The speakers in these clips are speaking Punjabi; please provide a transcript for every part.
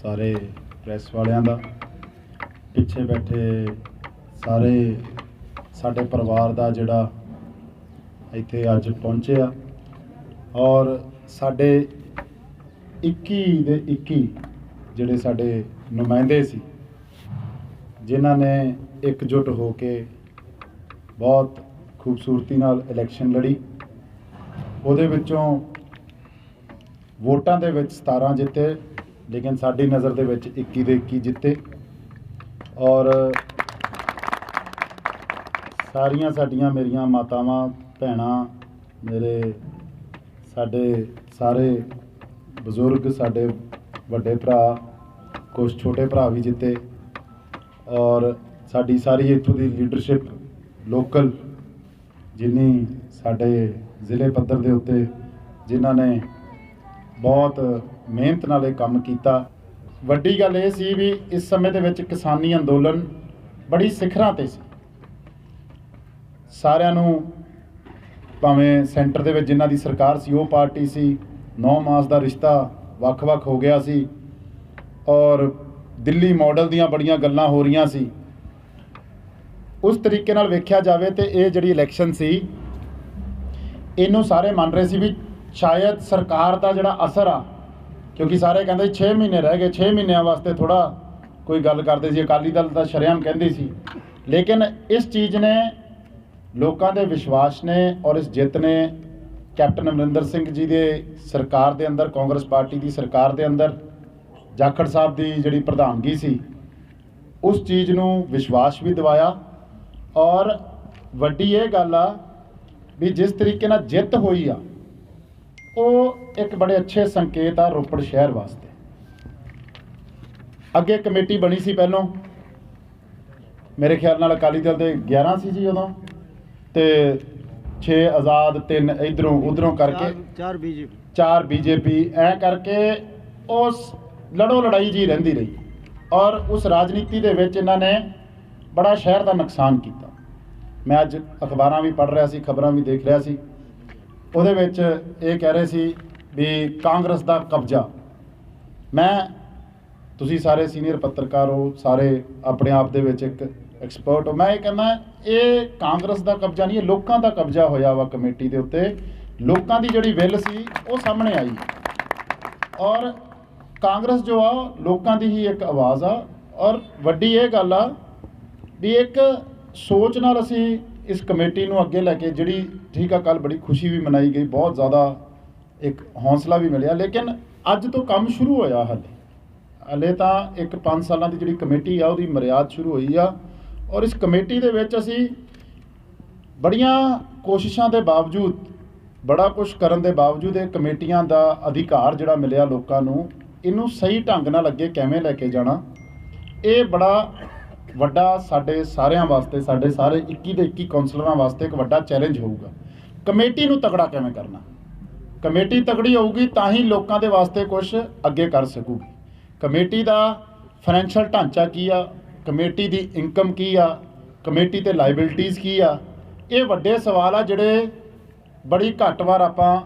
सारे प्रैस वालियां दा, पिछे बैठे सारे साडे परिवार दा जिहड़ा इत्थे अज पहुंचे आ, और साडे 21 दे 21 जिहड़े साडे नुमाइंदे सी जिन्हां ने एकजुट हो के बहुत खूबसूरती नाल इलैक्शन लड़ी। ਉਹਦੇ ਵਿੱਚੋਂ ਵੋਟਾਂ ਦੇ ਵਿੱਚ 17 ਜਿੱਤੇ, लेकिन साडी नज़र दे विच 21 ਦੇ 21 जिते। और सारियां साडियां मेरियां मातावां भैणां, मेरे साडे सारे बजुर्ग, साडे वड्डे भरा, कुछ छोटे भरा भी जिते, और साडी सारी इत्थों दी लीडरशिप लोकल जिन्नी साडे ਜ਼ਿਲ੍ਹੇ पद्धर ਦੇ ਉੱਤੇ ਜਿਨ੍ਹਾਂ ਨੇ बहुत ਮਿਹਨਤ ਨਾਲ ਇਹ ਕੰਮ ਕੀਤਾ। ਵੱਡੀ ਗੱਲ ਇਹ ਸੀ ਵੀ ਇਸ ਸਮੇਂ ਦੇ ਵਿੱਚ ਕਿਸਾਨੀ ਅੰਦੋਲਨ ਬੜੀ ਸਿਖਰਾਂ ਤੇ ਸੀ। ਸਾਰਿਆਂ ਨੂੰ ਭਾਵੇਂ ਸੈਂਟਰ ਦੇ ਵਿੱਚ ਜਿਨ੍ਹਾਂ ਦੀ ਸਰਕਾਰ ਸੀ ਉਹ ਪਾਰਟੀ ਸੀ, 9 ਮਾਸ ਦਾ ਰਿਸ਼ਤਾ ਵੱਖ-ਵੱਖ ਹੋ ਗਿਆ ਸੀ, ਔਰ ਦਿੱਲੀ ਮਾਡਲ ਦੀਆਂ ਬੜੀਆਂ ਗੱਲਾਂ ਹੋ ਰਹੀਆਂ ਸੀ। ਉਸ ਤਰੀਕੇ ਨਾਲ ਵੇਖਿਆ ਜਾਵੇ ਤੇ ਇਹ ਜਿਹੜੀ ਇਲੈਕਸ਼ਨ ਸੀ ਇਹਨੂੰ ਸਾਰੇ ਮੰਨ ਰਹੇ ਸੀ ਵੀ ਸ਼ਾਇਦ ਸਰਕਾਰ ਦਾ ਜਿਹੜਾ ਅਸਰ ਆ, ਕਿਉਂਕਿ ਸਾਰੇ ਕਹਿੰਦੇ 6 ਮਹੀਨੇ ਰਹਿ ਗਏ, 6 ਮਹੀਨਿਆਂ ਵਾਸਤੇ ਥੋੜ੍ਹਾ ਕੋਈ ਗੱਲ ਕਰਦੇ ਸੀ। ਅਕਾਲੀ ਦਲ ਦਾ ਸ਼ਰੇਆਮ ਕਹਿੰਦੇ ਸੀ, ਲੇਕਿਨ ਇਸ ਚੀਜ਼ ਨੇ ਲੋਕਾਂ ਦੇ ਵਿਸ਼ਵਾਸ ਨੇ ਔਰ ਇਸ ਜਿੱਤ ਨੇ ਕੈਪਟਨ ਅਮਰਿੰਦਰ ਸਿੰਘ ਜੀ ਦੇ ਸਰਕਾਰ ਦੇ ਅੰਦਰ, ਕਾਂਗਰਸ ਪਾਰਟੀ ਦੀ ਸਰਕਾਰ ਦੇ ਅੰਦਰ ਜਾਖੜ ਸਾਹਿਬ ਦੀ ਜਿਹੜੀ ਪ੍ਰਧਾਨਗੀ ਸੀ ਉਸ ਚੀਜ਼ ਨੂੰ ਵਿਸ਼ਵਾਸ ਵੀ ਦਿਵਾਇਆ। ਔਰ ਵੱਡੀ ਇਹ ਗੱਲ ਆ ਵੀ ਜਿਸ ਤਰੀਕੇ ਨਾਲ ਜਿੱਤ ਹੋਈ ਆ ਉਹ ਇੱਕ ਬੜੇ ਅੱਛੇ ਸੰਕੇਤ ਆ ਰੋਪੜ ਸ਼ਹਿਰ ਵਾਸਤੇ। ਅੱਗੇ ਕਮੇਟੀ ਬਣੀ ਸੀ ਪਹਿਲੋਂ, ਮੇਰੇ ਖਿਆਲ ਨਾਲ ਅਕਾਲੀ ਦਲ ਦੇ 11 ਸੀ ਜੀ ਉਦੋਂ, ਤੇ 6 ਆਜ਼ਾਦ, 3 ਇਧਰੋਂ ਉਧਰੋਂ ਕਰਕੇ 4 ਬੀਜੇਪੀ ਐ ਕਰਕੇ ਉਸ ਲੜੋ ਲੜਾਈ ਜੀ ਰਹਿੰਦੀ ਰਹੀ। ਔਰ ਉਸ ਰਾਜਨੀਤੀ ਦੇ ਵਿੱਚ ਇਹਨਾਂ ਨੇ ਬੜਾ ਸ਼ਹਿਰ ਦਾ ਨੁਕਸਾਨ ਕੀਤਾ। मैं अज अखबारां भी पढ़ रहा सी, खबरां भी देख रहा सी, ਉਹਦੇ ਵਿੱਚ ਇਹ ਕਹਿ ਰਹੇ ਸੀ ਵੀ ਕਾਂਗਰਸ ਦਾ ਕਬਜ਼ਾ। ਮੈਂ, ਤੁਸੀਂ ਸਾਰੇ ਸੀਨੀਅਰ ਪੱਤਰਕਾਰ ਹੋ, ਸਾਰੇ ਆਪਣੇ ਆਪ ਦੇ ਵਿੱਚ ਇੱਕ ਐਕਸਪਰਟ ਹੋ, ਮੈਂ ਇਹ ਕਹਿੰਦਾ ਇਹ ਕਾਂਗਰਸ ਦਾ ਕਬਜ਼ਾ ਨਹੀਂ, ਇਹ ਲੋਕਾਂ ਦਾ ਕਬਜ਼ਾ ਹੋਇਆ ਵਾ ਕਮੇਟੀ ਦੇ ਉੱਤੇ। ਲੋਕਾਂ ਦੀ ਜਿਹੜੀ ਵਿਲ ਸੀ ਉਹ ਸਾਹਮਣੇ ਆਈ, ਔਰ ਕਾਂਗਰਸ ਜੋ ਆ ਲੋਕਾਂ ਦੀ ਹੀ ਇੱਕ ਆਵਾਜ਼ ਆ। ਔਰ ਵੱਡੀ ਇਹ ਗੱਲ ਆ ਵੀ ਇੱਕ सोच नाल असी इस कमेटी नूं अगे लैके जिहड़ी ठीक आ, कल बड़ी खुशी भी मनाई गई, बहुत ज़्यादा एक हौसला भी मिलिया, लेकिन अज तो काम शुरू होया। हले तो एक 5 सालां दी जिहड़ी कमेटी आ उहदी मर्याद शुरू हुई आ। और इस कमेटी दे विच असी बड़ियां कोशिशां दे बावजूद, बड़ा कुछ करन दे बावजूद ये कमेटियां दा अधिकार जिहड़ा मिलिया लोकां नूं, इहनूं सही ढंग नाल अगे किवें लैके जाना, ये बड़ा ਵੱਡਾ ਸਾਡੇ ਸਾਰਿਆਂ ਵਾਸਤੇ, ਸਾਡੇ ਸਾਰੇ 21 ਦੇ 21 ਕੌਂਸਲਰਾਂ ਵਾਸਤੇ ਇੱਕ ਵੱਡਾ ਚੈਲੰਜ ਹੋਊਗਾ। ਕਮੇਟੀ ਨੂੰ ਤਕੜਾ ਕਿਵੇਂ ਕਰਨਾ, ਕਮੇਟੀ ਤਕੜੀ ਹੋਊਗੀ ਤਾਂ ਹੀ ਲੋਕਾਂ ਦੇ ਵਾਸਤੇ ਕੁਝ ਅੱਗੇ ਕਰ ਸਕੂਗੀ। ਕਮੇਟੀ ਦਾ ਫਾਈਨੈਂਸ਼ੀਅਲ ਢਾਂਚਾ ਕੀ ਆ, ਕਮੇਟੀ ਦੀ ਇਨਕਮ ਕੀ ਆ, ਕਮੇਟੀ ਤੇ ਲਾਇਬਿਲਟੀਜ਼ ਕੀ ਆ, ਇਹ ਵੱਡੇ ਸਵਾਲ ਆ ਜਿਹੜੇ ਬੜੀ ਘੱਟ ਵਾਰ ਆਪਾਂ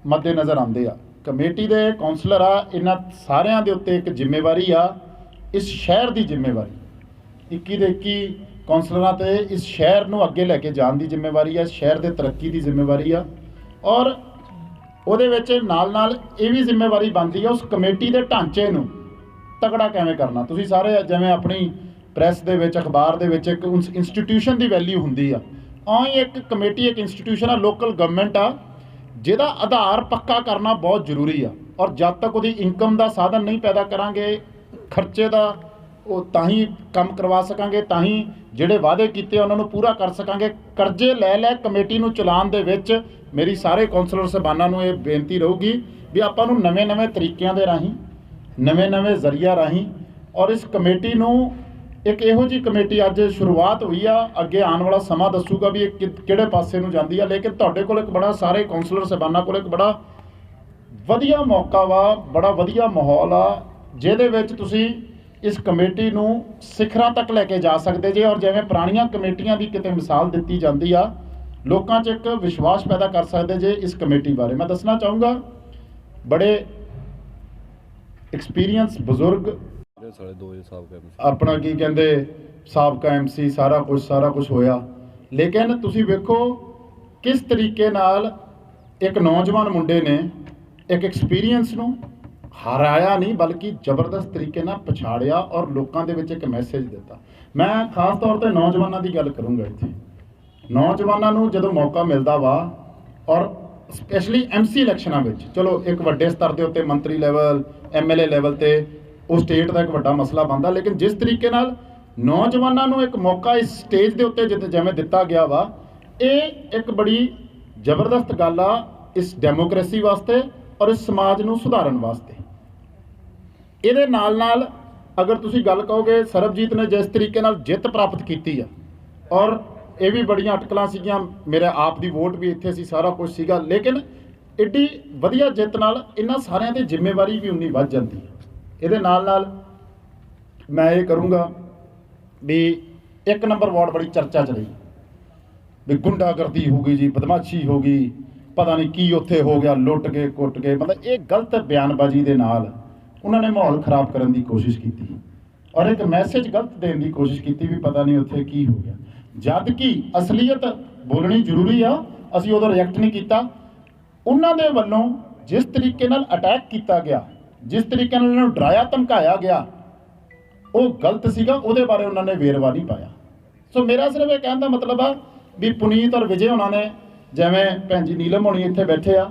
ਮੱਦੇ ਨਜ਼ਰ ਆਉਂਦੇ ਆ। ਕਮੇਟੀ ਦੇ ਕੌਂਸਲਰ ਆ, ਇਹਨਾਂ ਸਾਰਿਆਂ ਦੇ ਉੱਤੇ ਇੱਕ ਜ਼ਿੰਮੇਵਾਰੀ ਆ, ਇਸ ਸ਼ਹਿਰ ਦੀ ਜ਼ਿੰਮੇਵਾਰੀ। 21 ਦੇ 21 ਕੌਂਸਲਰਾਂ ਤੇ ਇਸ ਸ਼ਹਿਰ ਨੂੰ ਅੱਗੇ ਲੈ ਕੇ ਜਾਣ ਦੀ ਜ਼ਿੰਮੇਵਾਰੀ ਆ, ਸ਼ਹਿਰ ਦੇ ਤਰੱਕੀ ਦੀ ਜ਼ਿੰਮੇਵਾਰੀ ਆ। ਔਰ ਉਹਦੇ ਵਿੱਚ ਨਾਲ ਨਾਲ ਇਹ ਵੀ ਜ਼ਿੰਮੇਵਾਰੀ ਬਣਦੀ ਆ ਉਸ ਕਮੇਟੀ ਦੇ ਢਾਂਚੇ ਨੂੰ ਤਕੜਾ ਕਿਵੇਂ ਕਰਨਾ। ਤੁਸੀਂ ਸਾਰੇ ਜਿਵੇਂ ਆਪਣੀ ਪ੍ਰੈਸ ਦੇ ਵਿੱਚ, ਅਖਬਾਰ ਦੇ ਵਿੱਚ ਇੱਕ ਇੰਸਟੀਟਿਊਸ਼ਨ ਦੀ ਵੈਲਿਊ ਹੁੰਦੀ ਆ, ਔਂ ਹੀ ਇੱਕ ਕਮੇਟੀ ਇੱਕ ਇੰਸਟੀਟਿਊਸ਼ਨ ਆ, ਲੋਕਲ ਗਵਰਨਮੈਂਟ ਆ, ਜਿਹਦਾ ਆਧਾਰ ਪੱਕਾ ਕਰਨਾ ਬਹੁਤ ਜ਼ਰੂਰੀ ਆ। ਔਰ ਜਦ ਤੱਕ ਉਹਦੀ ਇਨਕਮ ਦਾ ਸਾਧਨ ਨਹੀਂ ਪੈਦਾ ਕਰਾਂਗੇ, ਖਰਚੇ ਦਾ ਉਹ ਤਾਂ ਹੀ ਕੰਮ ਕਰਵਾ ਸਕਾਂਗੇ, ਤਾਂ ਹੀ ਜਿਹੜੇ ਵਾਅਦੇ ਕੀਤੇ ਉਹਨਾਂ ਨੂੰ ਪੂਰਾ ਕਰ ਸਕਾਂਗੇ। ਕਰਜ਼ੇ ਲੈ ਕਮੇਟੀ ਨੂੰ ਚਲਾਉਣ ਦੇ ਵਿੱਚ ਮੇਰੀ ਸਾਰੇ ਕੌਂਸਲਰ ਸਾਹਿਬਾਨਾਂ ਨੂੰ ਇਹ ਬੇਨਤੀ ਰਹੂਗੀ ਵੀ ਆਪਾਂ ਨੂੰ ਨਵੇਂ ਤਰੀਕਿਆਂ ਦੇ ਰਾਹੀਂ, ਨਵੇਂ ਜ਼ਰੀਆ ਰਾਹੀਂ, ਔਰ ਇਸ ਕਮੇਟੀ ਨੂੰ ਇੱਕ ਇਹੋ ਜਿਹੀ ਕਮੇਟੀ ਅੱਜ ਸ਼ੁਰੂਆਤ ਹੋਈ ਆ, ਅੱਗੇ ਆਉਣ ਵਾਲਾ ਸਮਾਂ ਦੱਸੂਗਾ ਵੀ ਇਹ ਕਿਹੜੇ ਪਾਸੇ ਨੂੰ ਜਾਂਦੀ ਆ। ਲੇਕਿਨ ਤੁਹਾਡੇ ਕੋਲ ਇੱਕ ਬੜਾ, ਸਾਰੇ ਕੌਂਸਲਰ ਸਾਹਿਬਾਨਾਂ ਕੋਲ ਇੱਕ ਬੜਾ ਵਧੀਆ ਮੌਕਾ ਵਾ, ਬੜਾ ਵਧੀਆ ਮਾਹੌਲ ਆ, ਜਿਹਦੇ ਵਿੱਚ ਤੁਸੀਂ ਇਸ ਕਮੇਟੀ ਨੂੰ ਸਿਖਰਾਂ ਤੱਕ ਲੈ ਕੇ ਜਾ ਸਕਦੇ ਜੇ। ਔਰ ਜਿਵੇਂ ਪੁਰਾਣੀਆਂ ਕਮੇਟੀਆਂ ਦੀ ਕਿਤੇ ਮਿਸਾਲ ਦਿੱਤੀ ਜਾਂਦੀ ਆ, ਲੋਕਾਂ 'ਚ ਇੱਕ ਵਿਸ਼ਵਾਸ ਪੈਦਾ ਕਰ ਸਕਦੇ ਜੇ ਇਸ ਕਮੇਟੀ ਬਾਰੇ। ਮੈਂ ਦੱਸਣਾ ਚਾਹੂੰਗਾ, ਬੜੇ एक्सपीरियंस बजुर्ग अपना की कहते साबका MC सारा कुछ होया। लेकिन तुसी वेखो किस तरीके नाल एक नौजवान मुंडे ने एक एक्सपीरियंस नूं हराया नहीं बल्कि जबरदस्त तरीके नाल पछाड़िया और लोगों के विच एक मैसेज दिता। मैं खास तौर पर नौजवानों की गल करूँगा। इत्थे नौजवानों नूं जदों मौका मिलता वा और स्पैशली MC इलैक्शनां विच, चलो एक वड्डे स्तर के उत्ते मंत्री लैवल MLA लैवल ते वो स्टेट का एक वड्डा मसला बनता, लेकिन जिस तरीके नाल नौजवानों नूं एक मौका इस स्टेज के उत्ते जिवें दिता गया वा, ये एक बड़ी जबरदस्त गल आ इस डेमोक्रेसी वास्ते और इस समाज नूं सुधारन वास्ते। इहदे नाल नाल अगर तुसीं गल कहोगे सरबजीत ने जिस तरीके नाल जित प्राप्त की है और ये भी बड़ियां अटकलां सीगियां, मेरे आप दी वोट भी इत्थे सी, सारा कुछ सीगा, लेकिन एड्डी वधिया जित नाल इन्हां सारियां दी जिम्मेवारी भी उन्नी वध जांदी है। इहदे नाल नाल मैं ये करूँगा भी 1 नंबर वार्ड बड़ी चर्चा च रही भी गुंडागर्दी हो गई जी, बदमाशी हो गई, पता नहीं की उत्थे हो गया, लुट के कुट के, मतलब ये गलत बयानबाजी दे नाल उन्होंने माहौल खराब करने की कोशिश की और एक मैसेज गलत देने की कोशिश की भी पता नहीं उत्थे की हो गया। जद कि असलीयत बोलनी जरूरी आ, असी उदों रिएक्ट नहीं किया। उन्होंने वालों जिस तरीके नाल अटैक किया गया, जिस तरीके नाल उन्होंने डराया धमकाया गया, वो गलत सीगा, उहदे बारे उन्होंने वेरवा नहीं पाया। सो मेरा सिर्फ ये कहने का मतलब आ भी पुनीत और विजय उन्होंने जिवें भैन जी नीलम होनी इत्थे बैठे आ,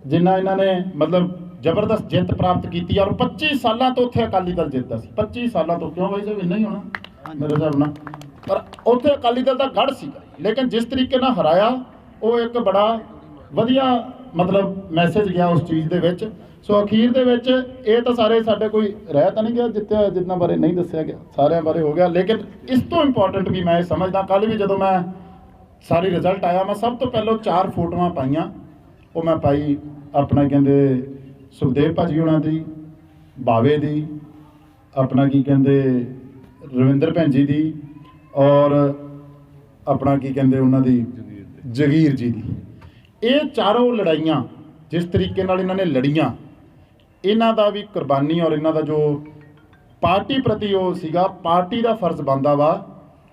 जिन्ना इन्होंने मतलब जबरदस्त जित प्राप्त की और 25 सालों तो उत्थे अकाली दल जितता सी। 25 सालों तो क्यों भाई साहब इन्ना ही होना मेरे हिसाब नाल, पर उत्थे अकाली दल का गढ़ सीगा, लेकिन जिस तरीके नाल हराया वो एक बड़ा वधिया मतलब मैसेज गया उस चीज़ दे विच। सो अखीर दे विच ये तो सारे साडे कोई रह तो नहीं गया जित्तिया, जितना बारे नहीं दस्सिया गया, सारे बारे हो गया। लेकिन इस तो इंपॉर्टेंट भी मैं समझदा, कल भी जदों मैं सारी रिजल्ट आया, मैं सब तो पहलों 4 फोटोआं पाइयां। वो मैं पाई अपना कहते सुखदेव भाजी होना दी, बावे दी, अपना की कहते रविंदर भैन जी दी और अपना की कहते उन्हां दी जगीर जी दी। ये चारों लड़ाइयाँ जिस तरीके नाल इन्होंने लड़ियाँ, इन्हां दा भी कुर्बानी और इन्हां दा जो पार्टी प्रति वो सीगा, पार्टी का फर्ज बनता वा।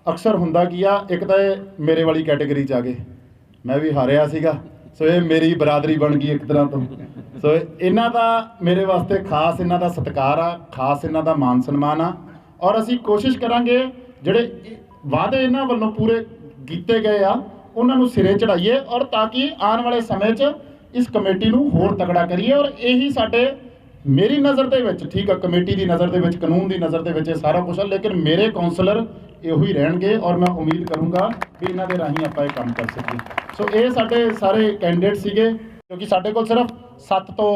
अक्सर हुंदा की आ, एक तो मेरे वाली कैटेगरी च आ गए, मैं भी हारिया सीगा, सो ये मेरी बरादरी बन गई एक तरह तो। सो इन्हां दा मेरे वास्ते खास इन्हां दा सत्कार आ, खास इन्हां दा मान सन्मान आ और असीं कोशिश करांगे जिहड़े वादे इन्हां वल्लों पूरे कीते गए आ उन्हां नूं सिरे चढ़ाइए और ताकि आने वाले समय च इस कमेटी नूं होर तगड़ा करिए। और यही साडे मेरी नज़र दे विच, ठीक है कमेटी की नज़र दे विच, कानून की नज़र दे विच सारा कुछ है, लेकिन मेरे कौंसलर इहो ही रहणगे और मैं उम्मीद करूँगा भी इन्हां दे राहीं आपां काम कर सकीए। सो ये साडे सारे कैंਡੀਡੇਟ सीगे, क्योंकि साडे कोल सिर्फ 7 तो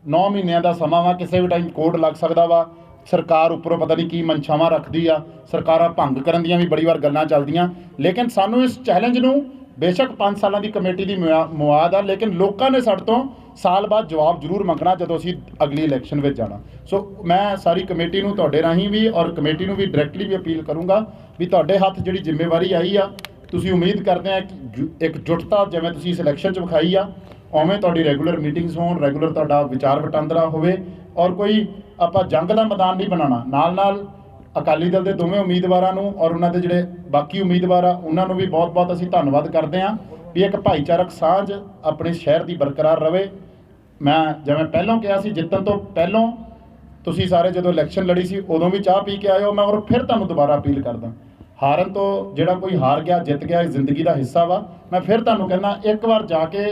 9 महीनों का समा वा, किसी भी टाइम कोड लग सकता वा। सरकार उपरों पता नहीं की मनशावां रखती आ, सरकारां भंग करन दियां भी बड़ी बार गल्लां चलदियां, लेकिन सानू इस चैलेंज नूं बेशक 5 सालों की कमेटी की मुआद आ, लेकिन लोगों ने साडे तो साल बाद जवाब जरूर मंगना जदों असीं अगली इलैक्शन में जाना। सो मैं सारी कमेटी नूं तुहाडे राहीं भी और कमेटी नूं भी डायरैक्टली भी अपील करूँगा भी तुहाडे हत्थ जिहड़ी जिम्मेवारी आई आ, तुसीं उम्मीद करते हैं कि एक जुटता जिवें तुसीं इस इलैक्शन च विखाई आ, उवें तुहाडी रैगूलर मीटिंग्स होण, रैगूलर तुहाडा विचार वटांदरा होवे और कोई आपां जंग का मैदान नहीं बनाना। नाल नाल अकाली दल के दोवें उम्मीदवारों नूं और उन्हां दे जिहड़े बाकी उम्मीदवार आ उन्हां नूं भी बहुत बहुत असीं धन्नवाद करते हैं भी एक भाईचारक सांझ अपने शहर की बरकरार रहे। मैं जिवें पहलों कहा सी, जितन तो पहलों तुसीं सारे जदों इलैक्शन लड़ी सी उदों भी चाह पी के आए हो, मैं और फिर तुहानूं दोबारा अपील करदा, हारन तो जिहड़ा कोई हार गया जित गया जिंदगी का हिस्सा वा। मैं फिर तुहानूं कहना एक बार जाके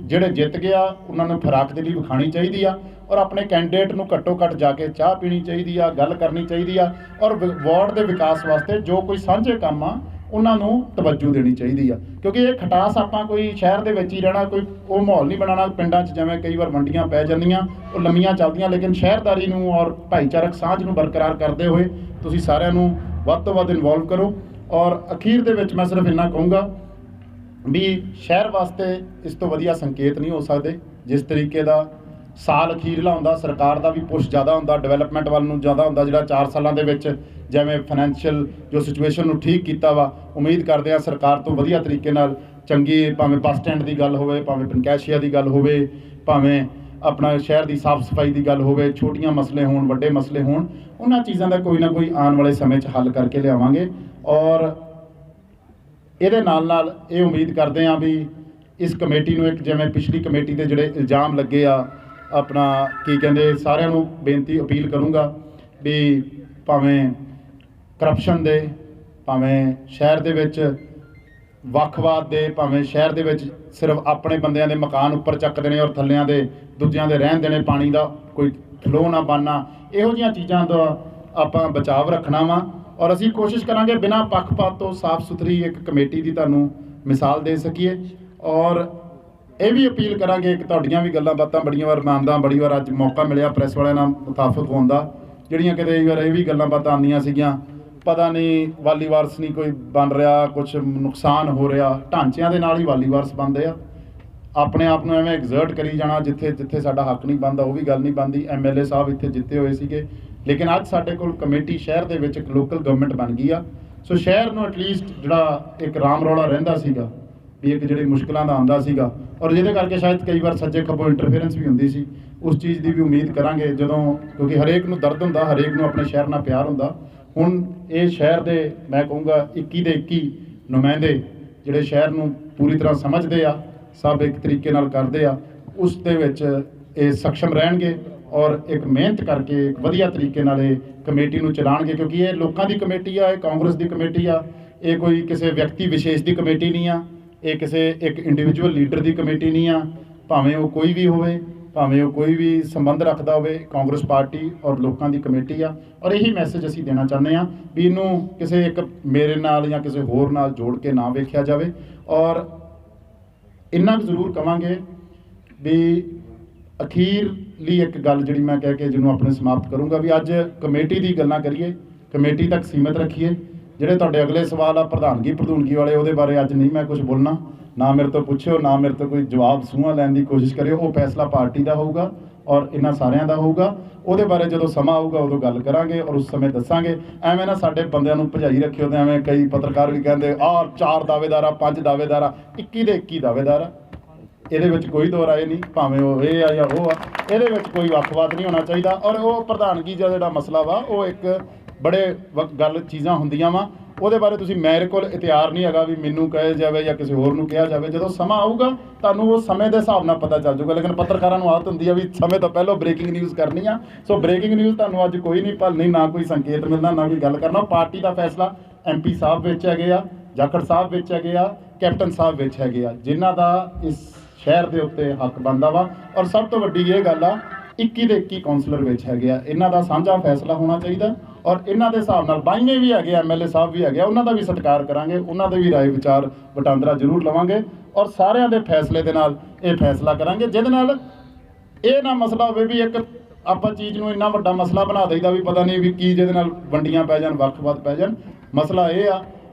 ਜਿਹੜੇ ਜਿੱਤ ਗਿਆ ਉਹਨਾਂ ਨੂੰ ਖੁਰਾਕ ਦੇ ਲਈ ਵਿਖਾਣੀ ਚਾਹੀਦੀ ਆ और अपने कैंਡੀਡੇਟ ਨੂੰ ਘੱਟੋ ਘੱਟ जाके ਚਾਹ ਪੀਣੀ ਚਾਹੀਦੀ ਆ, ਗੱਲ ਕਰਨੀ ਚਾਹੀਦੀ ਆ और ਵਾਰਡ ਦੇ ਵਿਕਾਸ ਵਾਸਤੇ ਜੋ ਕੋਈ ਸਾਂਝੇ ਕੰਮ ਆ ਉਹਨਾਂ ਨੂੰ ਤਵੱਜੂ ਦੇਣੀ ਚਾਹੀਦੀ ਆ, ਕਿਉਂਕਿ ਇਹ ਖਟਾਸ ਆਪਾਂ ਕੋਈ ਸ਼ਹਿਰ ਦੇ ਵਿੱਚ ਹੀ ਰਹਿਣਾ, ਕੋਈ ਉਹ ਮਾਹੌਲ ਨਹੀਂ ਬਣਾਉਣਾ। ਪਿੰਡਾਂ 'ਚ ਜਿਵੇਂ ਕਈ ਵਾਰ ਵੰਡੀਆਂ ਪੈ ਜਾਂਦੀਆਂ ਉਹ ਲੰਮੀਆਂ ਚੱਲਦੀਆਂ, ਲੇਕਿਨ ਸ਼ਹਿਰਦਾਰੀ ਨੂੰ ਔਰ ਭਾਈਚਾਰਕ ਸਾਂਝ ਨੂੰ ਬਰਕਰਾਰ ਕਰਦੇ ਹੋਏ ਤੁਸੀਂ ਸਾਰਿਆਂ ਨੂੰ ਵੱਧ ਤੋਂ ਵੱਧ ਇਨਵੋਲਵ ਕਰੋ। और अखीर ਦੇ ਵਿੱਚ मैं सिर्फ ਇੰਨਾ ਕਹੂੰਗਾ भी शहर वास्ते इस तो वधिया संकेत नहीं हो सकते। जिस तरीके का साल अखीरला हुंदा सरकार का भी पुश ज़्यादा हुंदा, डेवलपमेंट वाल नूं ज़्यादा हुंदा, जिहड़ा 4 सालों के विच जिवें फाइनैंशियल जो सिचुएशन नूं ठीक कीता वा, उम्मीद करते हैं सरकार तो वधिया तरीके नाल चंगी, भावें बस स्टैंड की गल होवे, भावें पंकैशिया की गल होवे, भावें ਆਪਣਾ ਸ਼ਹਿਰ ਦੀ ਸਾਫ਼ ਸਫਾਈ ਦੀ ਗੱਲ ਹੋਵੇ, ਛੋਟੀਆਂ ਮਸਲੇ ਹੋਣ, ਵੱਡੇ ਮਸਲੇ ਹੋਣ, ਉਹਨਾਂ ਚੀਜ਼ਾਂ ਦਾ ਕੋਈ ਨਾ ਕੋਈ ਆਉਣ ਵਾਲੇ ਸਮੇਂ 'ਚ ਹੱਲ ਕਰਕੇ ਲਿਆਵਾਂਗੇ। ਔਰ ਇਹਦੇ ਨਾਲ ਇਹ ਉਮੀਦ ਕਰਦੇ ਹਾਂ ਵੀ ਇਸ ਕਮੇਟੀ ਨੂੰ, ਇੱਕ ਜਿਵੇਂ ਪਿਛਲੀ ਕਮੇਟੀ ਦੇ ਜਿਹੜੇ ਇਲਜ਼ਾਮ ਲੱਗੇ ਆ, ਆਪਣਾ ਕੀ ਕਹਿੰਦੇ, ਸਾਰਿਆਂ ਨੂੰ ਬੇਨਤੀ ਅਪੀਲ ਕਰੂੰਗਾ ਵੀ ਭਾਵੇਂ ਕਰਪਸ਼ਨ ਦੇ, ਭਾਵੇਂ ਸ਼ਹਿਰ ਦੇ ਵਿੱਚ ਵੱਖਵਾਦ ਦੇ, ਭਾਵੇਂ ਸ਼ਹਿਰ ਦੇ ਵਿੱਚ ਸਿਰਫ ਆਪਣੇ ਬੰਦਿਆਂ ਦੇ ਮਕਾਨ ਉੱਪਰ ਚੱਕ ਦੇਣੇ ਔਰ ਥੱਲਿਆਂ ਦੇ ਦੂਜਿਆਂ ਦੇ ਰਹਿਣ ਦੇਣੇ, ਪਾਣੀ ਦਾ ਕੋਈ ਫਲੋ ਨਾ ਬਣਨਾ, ਇਹੋ ਜਿਹੀਆਂ ਚੀਜ਼ਾਂ ਦਾ ਆਪਾਂ ਬਚਾਵ ਰੱਖਣਾ ਵਾ। ਔਰ ਅਸੀਂ ਕੋਸ਼ਿਸ਼ ਕਰਾਂਗੇ ਬਿਨਾਂ ਪੱਖਪਾਤ ਤੋਂ ਸਾਫ਼ ਸੁਥਰੀ ਇੱਕ ਕਮੇਟੀ ਦੀ ਤੁਹਾਨੂੰ ਮਿਸਾਲ ਦੇ ਸਕੀਏ। ਔਰ ਇਹ ਵੀ ਅਪੀਲ ਕਰਾਂਗੇ ਕਿ ਤੁਹਾਡੀਆਂ ਵੀ ਗੱਲਾਂ ਬਾਤਾਂ ਬੜੀਆਂ ਵਾਰ ਮੰਨਦਾ, ਬੜੀ ਵਾਰ ਅੱਜ ਮੌਕਾ ਮਿਲਿਆ ਪ੍ਰੈਸ ਵਾਲਿਆਂ ਨਾਲ ਮੁਤਾਫਕ ਹੋਣ ਦਾ, ਜਿਹੜੀਆਂ ਕਿਤੇ ਇਹ ਵਾਰ ਇਹ ਵੀ ਗੱਲਾਂ ਬਾਤਾਂ ਆਉਂਦੀਆਂ ਸੀਗੀਆਂ, ਪਤਾ ਨਹੀਂ ਵਾਲੀ ਵਾਰਸ ਨਹੀਂ ਕੋਈ ਬਣ ਰਿਹਾ, ਕੁਛ ਨੁਕਸਾਨ ਹੋ ਰਿਹਾ, ਢਾਂਚਿਆਂ ਦੇ ਨਾਲ ਹੀ ਵਾਲੀ ਵਾਰਸ ਬਣਦੇ ਆ। ਆਪਣੇ ਆਪ ਨੂੰ ਐਵੇਂ ਐਗਜ਼ਰਟ ਕਰੀ ਜਾਣਾ ਜਿੱਥੇ ਜਿੱਥੇ ਸਾਡਾ ਹੱਕ ਨਹੀਂ ਬਣਦਾ, ਉਹ ਵੀ ਗੱਲ ਨਹੀਂ ਬਣਦੀ। MLA ਸਾਹਿਬ ਇੱਥੇ ਜਿੱਤੇ ਹੋਏ ਸੀਗੇ, ਲੇਕਿਨ ਅੱਜ ਸਾਡੇ ਕੋਲ ਕਮੇਟੀ ਸ਼ਹਿਰ ਦੇ ਵਿੱਚ ਇੱਕ ਲੋਕਲ ਗਵਰਨਮੈਂਟ ਬਣ ਗਈ ਆ। ਸੋ ਸ਼ਹਿਰ ਨੂੰ ਐਟਲੀਸਟ ਜਿਹੜਾ ਇੱਕ ਰਾਮ ਰੌਲਾ ਰਹਿੰਦਾ ਸੀਗਾ ਵੀ ਇੱਕ ਜਿਹੜੀ ਮੁਸ਼ਕਿਲਾਂ ਦਾ ਆਉਂਦਾ ਸੀਗਾ, ਔਰ ਜਿਹਦੇ ਕਰਕੇ ਸ਼ਾਇਦ ਕਈ ਵਾਰ ਸੱਜੇ ਖੱਬੋਂ ਇੰਟਰਫੇਰੈਂਸ ਵੀ ਹੁੰਦੀ ਸੀ, ਉਸ ਚੀਜ਼ ਦੀ ਵੀ ਉਮੀਦ ਕਰਾਂਗੇ ਜਦੋਂ, ਕਿਉਂਕਿ ਹਰੇਕ ਨੂੰ ਦਰਦ ਹੁੰਦਾ, ਹਰੇਕ ਨੂੰ ਆਪਣੇ ਸ਼ਹਿਰ ਨਾਲ ਪਿਆਰ ਹੁੰਦਾ। ਹੁਣ ਇਹ ਸ਼ਹਿਰ ਦੇ ਮੈਂ ਕਹੂੰਗਾ 21 ਦੇ 21 ਨੁਮਾਇੰਦੇ ਜਿਹੜੇ ਸ਼ਹਿਰ ਨੂੰ ਪੂਰੀ ਤਰ੍ਹਾਂ ਸਮਝਦੇ ਆ, ਸਭ ਇੱਕ ਤਰੀਕੇ ਨਾਲ ਕਰਦੇ ਆ, ਉਸ ਦੇ ਵਿੱਚ ਇਹ ਸક્ષਮ ਰਹਿਣਗੇ ਔਰ ਇੱਕ ਮਿਹਨਤ ਕਰਕੇ ਇੱਕ ਵਧੀਆ ਤਰੀਕੇ ਨਾਲ ਇਹ ਕਮੇਟੀ ਨੂੰ ਚਲਾਉਣਗੇ। ਕਿਉਂਕਿ ਇਹ ਲੋਕਾਂ ਦੀ ਕਮੇਟੀ ਆ, ਇਹ ਕਾਂਗਰਸ ਦੀ ਕਮੇਟੀ ਆ, ਇਹ ਕੋਈ ਕਿਸੇ ਵਿਅਕਤੀ ਵਿਸ਼ੇਸ਼ ਦੀ ਕਮੇਟੀ ਨਹੀਂ ਆ, ਇਹ ਕਿਸੇ ਇੱਕ ਇੰਡੀਵਿਜੂਅਲ ਲੀਡਰ ਦੀ ਕਮੇਟੀ ਨਹੀਂ ਆ, ਭਾਵੇਂ ਉਹ ਕੋਈ ਵੀ ਹੋਵੇ, ਭਾਵੇਂ ਉਹ ਕੋਈ ਵੀ ਸੰਬੰਧ ਰੱਖਦਾ ਹੋਵੇ, ਕਾਂਗਰਸ ਪਾਰਟੀ ਔਰ ਲੋਕਾਂ ਦੀ ਕਮੇਟੀ ਆ। ਔਰ ਇਹੀ ਮੈਸੇਜ ਅਸੀਂ ਦੇਣਾ ਚਾਹੁੰਦੇ ਹਾਂ ਵੀ ਇਹਨੂੰ ਕਿਸੇ ਇੱਕ ਮੇਰੇ ਨਾਲ ਜਾਂ ਕਿਸੇ ਹੋਰ ਨਾਲ ਜੋੜ ਕੇ ਨਾ ਵੇਖਿਆ ਜਾਵੇ। ਔਰ ਇੰਨਾ ਕੁ ਜ਼ਰੂਰ ਕਵਾਂਗੇ ਵੀ ਅਖੀਰਲੀ ਇੱਕ ਗੱਲ ਜਿਹੜੀ ਮੈਂ ਕਹਿ ਕੇ ਜਿਹਨੂੰ ਆਪਣੇ ਸਮਾਪਤ ਕਰੂੰਗਾ ਵੀ ਅੱਜ ਕਮੇਟੀ ਦੀ ਗੱਲਾਂ ਕਰੀਏ, ਕਮੇਟੀ ਤੱਕ ਸੀਮਿਤ ਰੱਖੀਏ। ਜਿਹੜੇ ਤੁਹਾਡੇ ਅਗਲੇ ਸਵਾਲ ਆ ਪ੍ਰਧਾਨਗੀ ਵਾਲੇ, ਉਹਦੇ ਬਾਰੇ ਅੱਜ ਨਹੀਂ ਮੈਂ ਕੁਝ ਬੋਲਣਾ, ਨਾ ਮੇਰੇ ਤੋਂ ਪੁੱਛਿਓ, ਨਾ ਮੇਰੇ ਤੋਂ ਕੋਈ ਜਵਾਬ ਸੂਹਾਂ ਲੈਣ ਦੀ ਕੋਸ਼ਿਸ਼ ਕਰਿਓ। ਉਹ ਫੈਸਲਾ ਪਾਰਟੀ ਦਾ ਹੋਊਗਾ ਔਰ ਇਹਨਾਂ ਸਾਰਿਆਂ ਦਾ ਹੋਊਗਾ। ਉਹਦੇ ਬਾਰੇ ਜਦੋਂ ਸਮਾਂ ਆਊਗਾ ਉਦੋਂ ਗੱਲ ਕਰਾਂਗੇ ਔਰ ਉਸ ਸਮੇਂ ਦੱਸਾਂਗੇ। ਐਵੇਂ ਨਾ ਸਾਡੇ ਬੰਦਿਆਂ ਨੂੰ ਭਜਾਈ ਰੱਖਿਓ ਤੇ ਐਵੇਂ ਕਈ ਪੱਤਰਕਾਰ ਵੀ ਕਹਿੰਦੇ 4 ਦਾਅਵੇਦਾਰ ਆ, 5 ਦਾਅਵੇਦਾਰ ਆ, 21 ਦੇ 21 ਦਾਅਵੇਦਾਰ ਆ। ਇਹਦੇ ਵਿੱਚ ਕੋਈ ਦੋ ਰਾਏ ਨਹੀਂ, ਭਾਵੇਂ ਉਹ ਇਹ ਆ ਜਾਂ ਉਹ ਆ, ਇਹਦੇ ਵਿੱਚ ਕੋਈ ਵੱਖਵਾਦ ਨਹੀਂ ਹੋਣਾ ਚਾਹੀਦਾ। ਔਰ ਉਹ ਪ੍ਰਧਾਨਗੀ ਦਾ ਜਿਹੜਾ ਮਸਲਾ ਵਾ ਉਹ ਇੱਕ ਬੜੇ ਗੱਲ ਚੀਜ਼ਾਂ ਹੁੰਦੀਆਂ ਵਾ, ਉਹਦੇ ਬਾਰੇ ਤੁਸੀਂ, ਮੇਰੇ ਕੋਲ ਇਤਿਹਾਰ ਨਹੀਂ ਹੈਗਾ ਵੀ ਮੈਨੂੰ ਕਹੇ ਜਾਵੇ ਜਾਂ ਕਿਸੇ ਹੋਰ ਨੂੰ ਕਿਹਾ ਜਾਵੇ। ਜਦੋਂ ਸਮਾਂ ਆਊਗਾ ਤੁਹਾਨੂੰ ਉਹ ਸਮੇਂ ਦੇ ਹਿਸਾਬ ਨਾਲ ਪਤਾ ਚੱਲ ਜਾਊਗਾ। ਲੇਕਿਨ ਪੱਤਰਕਾਰਾਂ ਨੂੰ ਆਦਤ ਹੁੰਦੀ ਆ ਵੀ ਸਮੇਂ ਤੋਂ ਪਹਿਲਾਂ ਬ੍ਰੇਕਿੰਗ ਨਿਊਜ਼ ਕਰਨੀ ਆ। ਸੋ ਬ੍ਰੇਕਿੰਗ ਨਿਊਜ਼ ਤੁਹਾਨੂੰ ਅੱਜ ਕੋਈ ਨਹੀਂ ਭਲਣੀ, ਨਾ ਕੋਈ ਸੰਕੇਤ ਮਿਲਣਾ, ਨਾ ਕੋਈ ਗੱਲ ਕਰਨਾ। ਪਾਰਟੀ ਦਾ ਫੈਸਲਾ MP ਸਾਹਿਬ ਵਿੱਚ ਹੈਗੇ ਆ, ਜਾਖੜ ਸਾਹਿਬ ਵਿੱਚ ਹੈਗੇ ਆ, ਕੈਪਟਨ ਸਾਹਿਬ ਵਿੱਚ ਹੈਗੇ ਆ, ਜਿਨ੍ਹਾਂ ਦਾ ਇਸ ਸ਼ਹਿਰ ਦੇ ਉੱਤੇ ਹੱਕ ਬਣਦਾ ਵਾ। ਔਰ ਸਭ ਤੋਂ ਵੱਡੀ ਇਹ ਗੱਲ ਆ 21 ਦੇ 21 ਕਾਉਂਸਲਰ ਵਿੱਚ ਹੈਗੇ ਆ, ਇਹਨਾਂ ਦਾ ਸਾਂਝਾ ਫੈਸਲਾ ਹੋਣਾ ਚਾਹੀਦਾ। ਔਰ ਇਹਨਾਂ ਦੇ ਹਿਸਾਬ ਨਾਲ ਬਾਈਨੇ ਵੀ ਹੈਗੇ, MLA ਸਾਹਿਬ ਵੀ ਹੈਗੇ ਆ, ਉਹਨਾਂ ਦਾ ਵੀ ਸਤਿਕਾਰ ਕਰਾਂਗੇ, ਉਹਨਾਂ ਦੇ ਵੀ ਰਾਏ ਵਿਚਾਰ ਵਟਾਂਦਰਾ ਜ਼ਰੂਰ ਲਵਾਂਗੇ ਔਰ ਸਾਰਿਆਂ ਦੇ ਫੈਸਲੇ ਦੇ ਨਾਲ ਇਹ ਫੈਸਲਾ ਕਰਾਂਗੇ, ਜਿਹਦੇ ਨਾਲ ਇਹ ਨਾ ਮਸਲਾ ਹੋਵੇ ਵੀ ਇੱਕ ਆਪਾਂ ਚੀਜ਼ ਨੂੰ ਇੰਨਾ ਵੱਡਾ ਮਸਲਾ ਬਣਾ ਦਈਦਾ ਵੀ ਪਤਾ ਨਹੀਂ ਵੀ ਕੀ ਜਿਹਦੇ ਨਾਲ ਵੰਡੀਆਂ ਪੈ ਜਾਣ, ਵੱਖ-ਵੱਖ ਪੈ ਜਾਣ। ਮਸਲਾ ਇਹ ਆ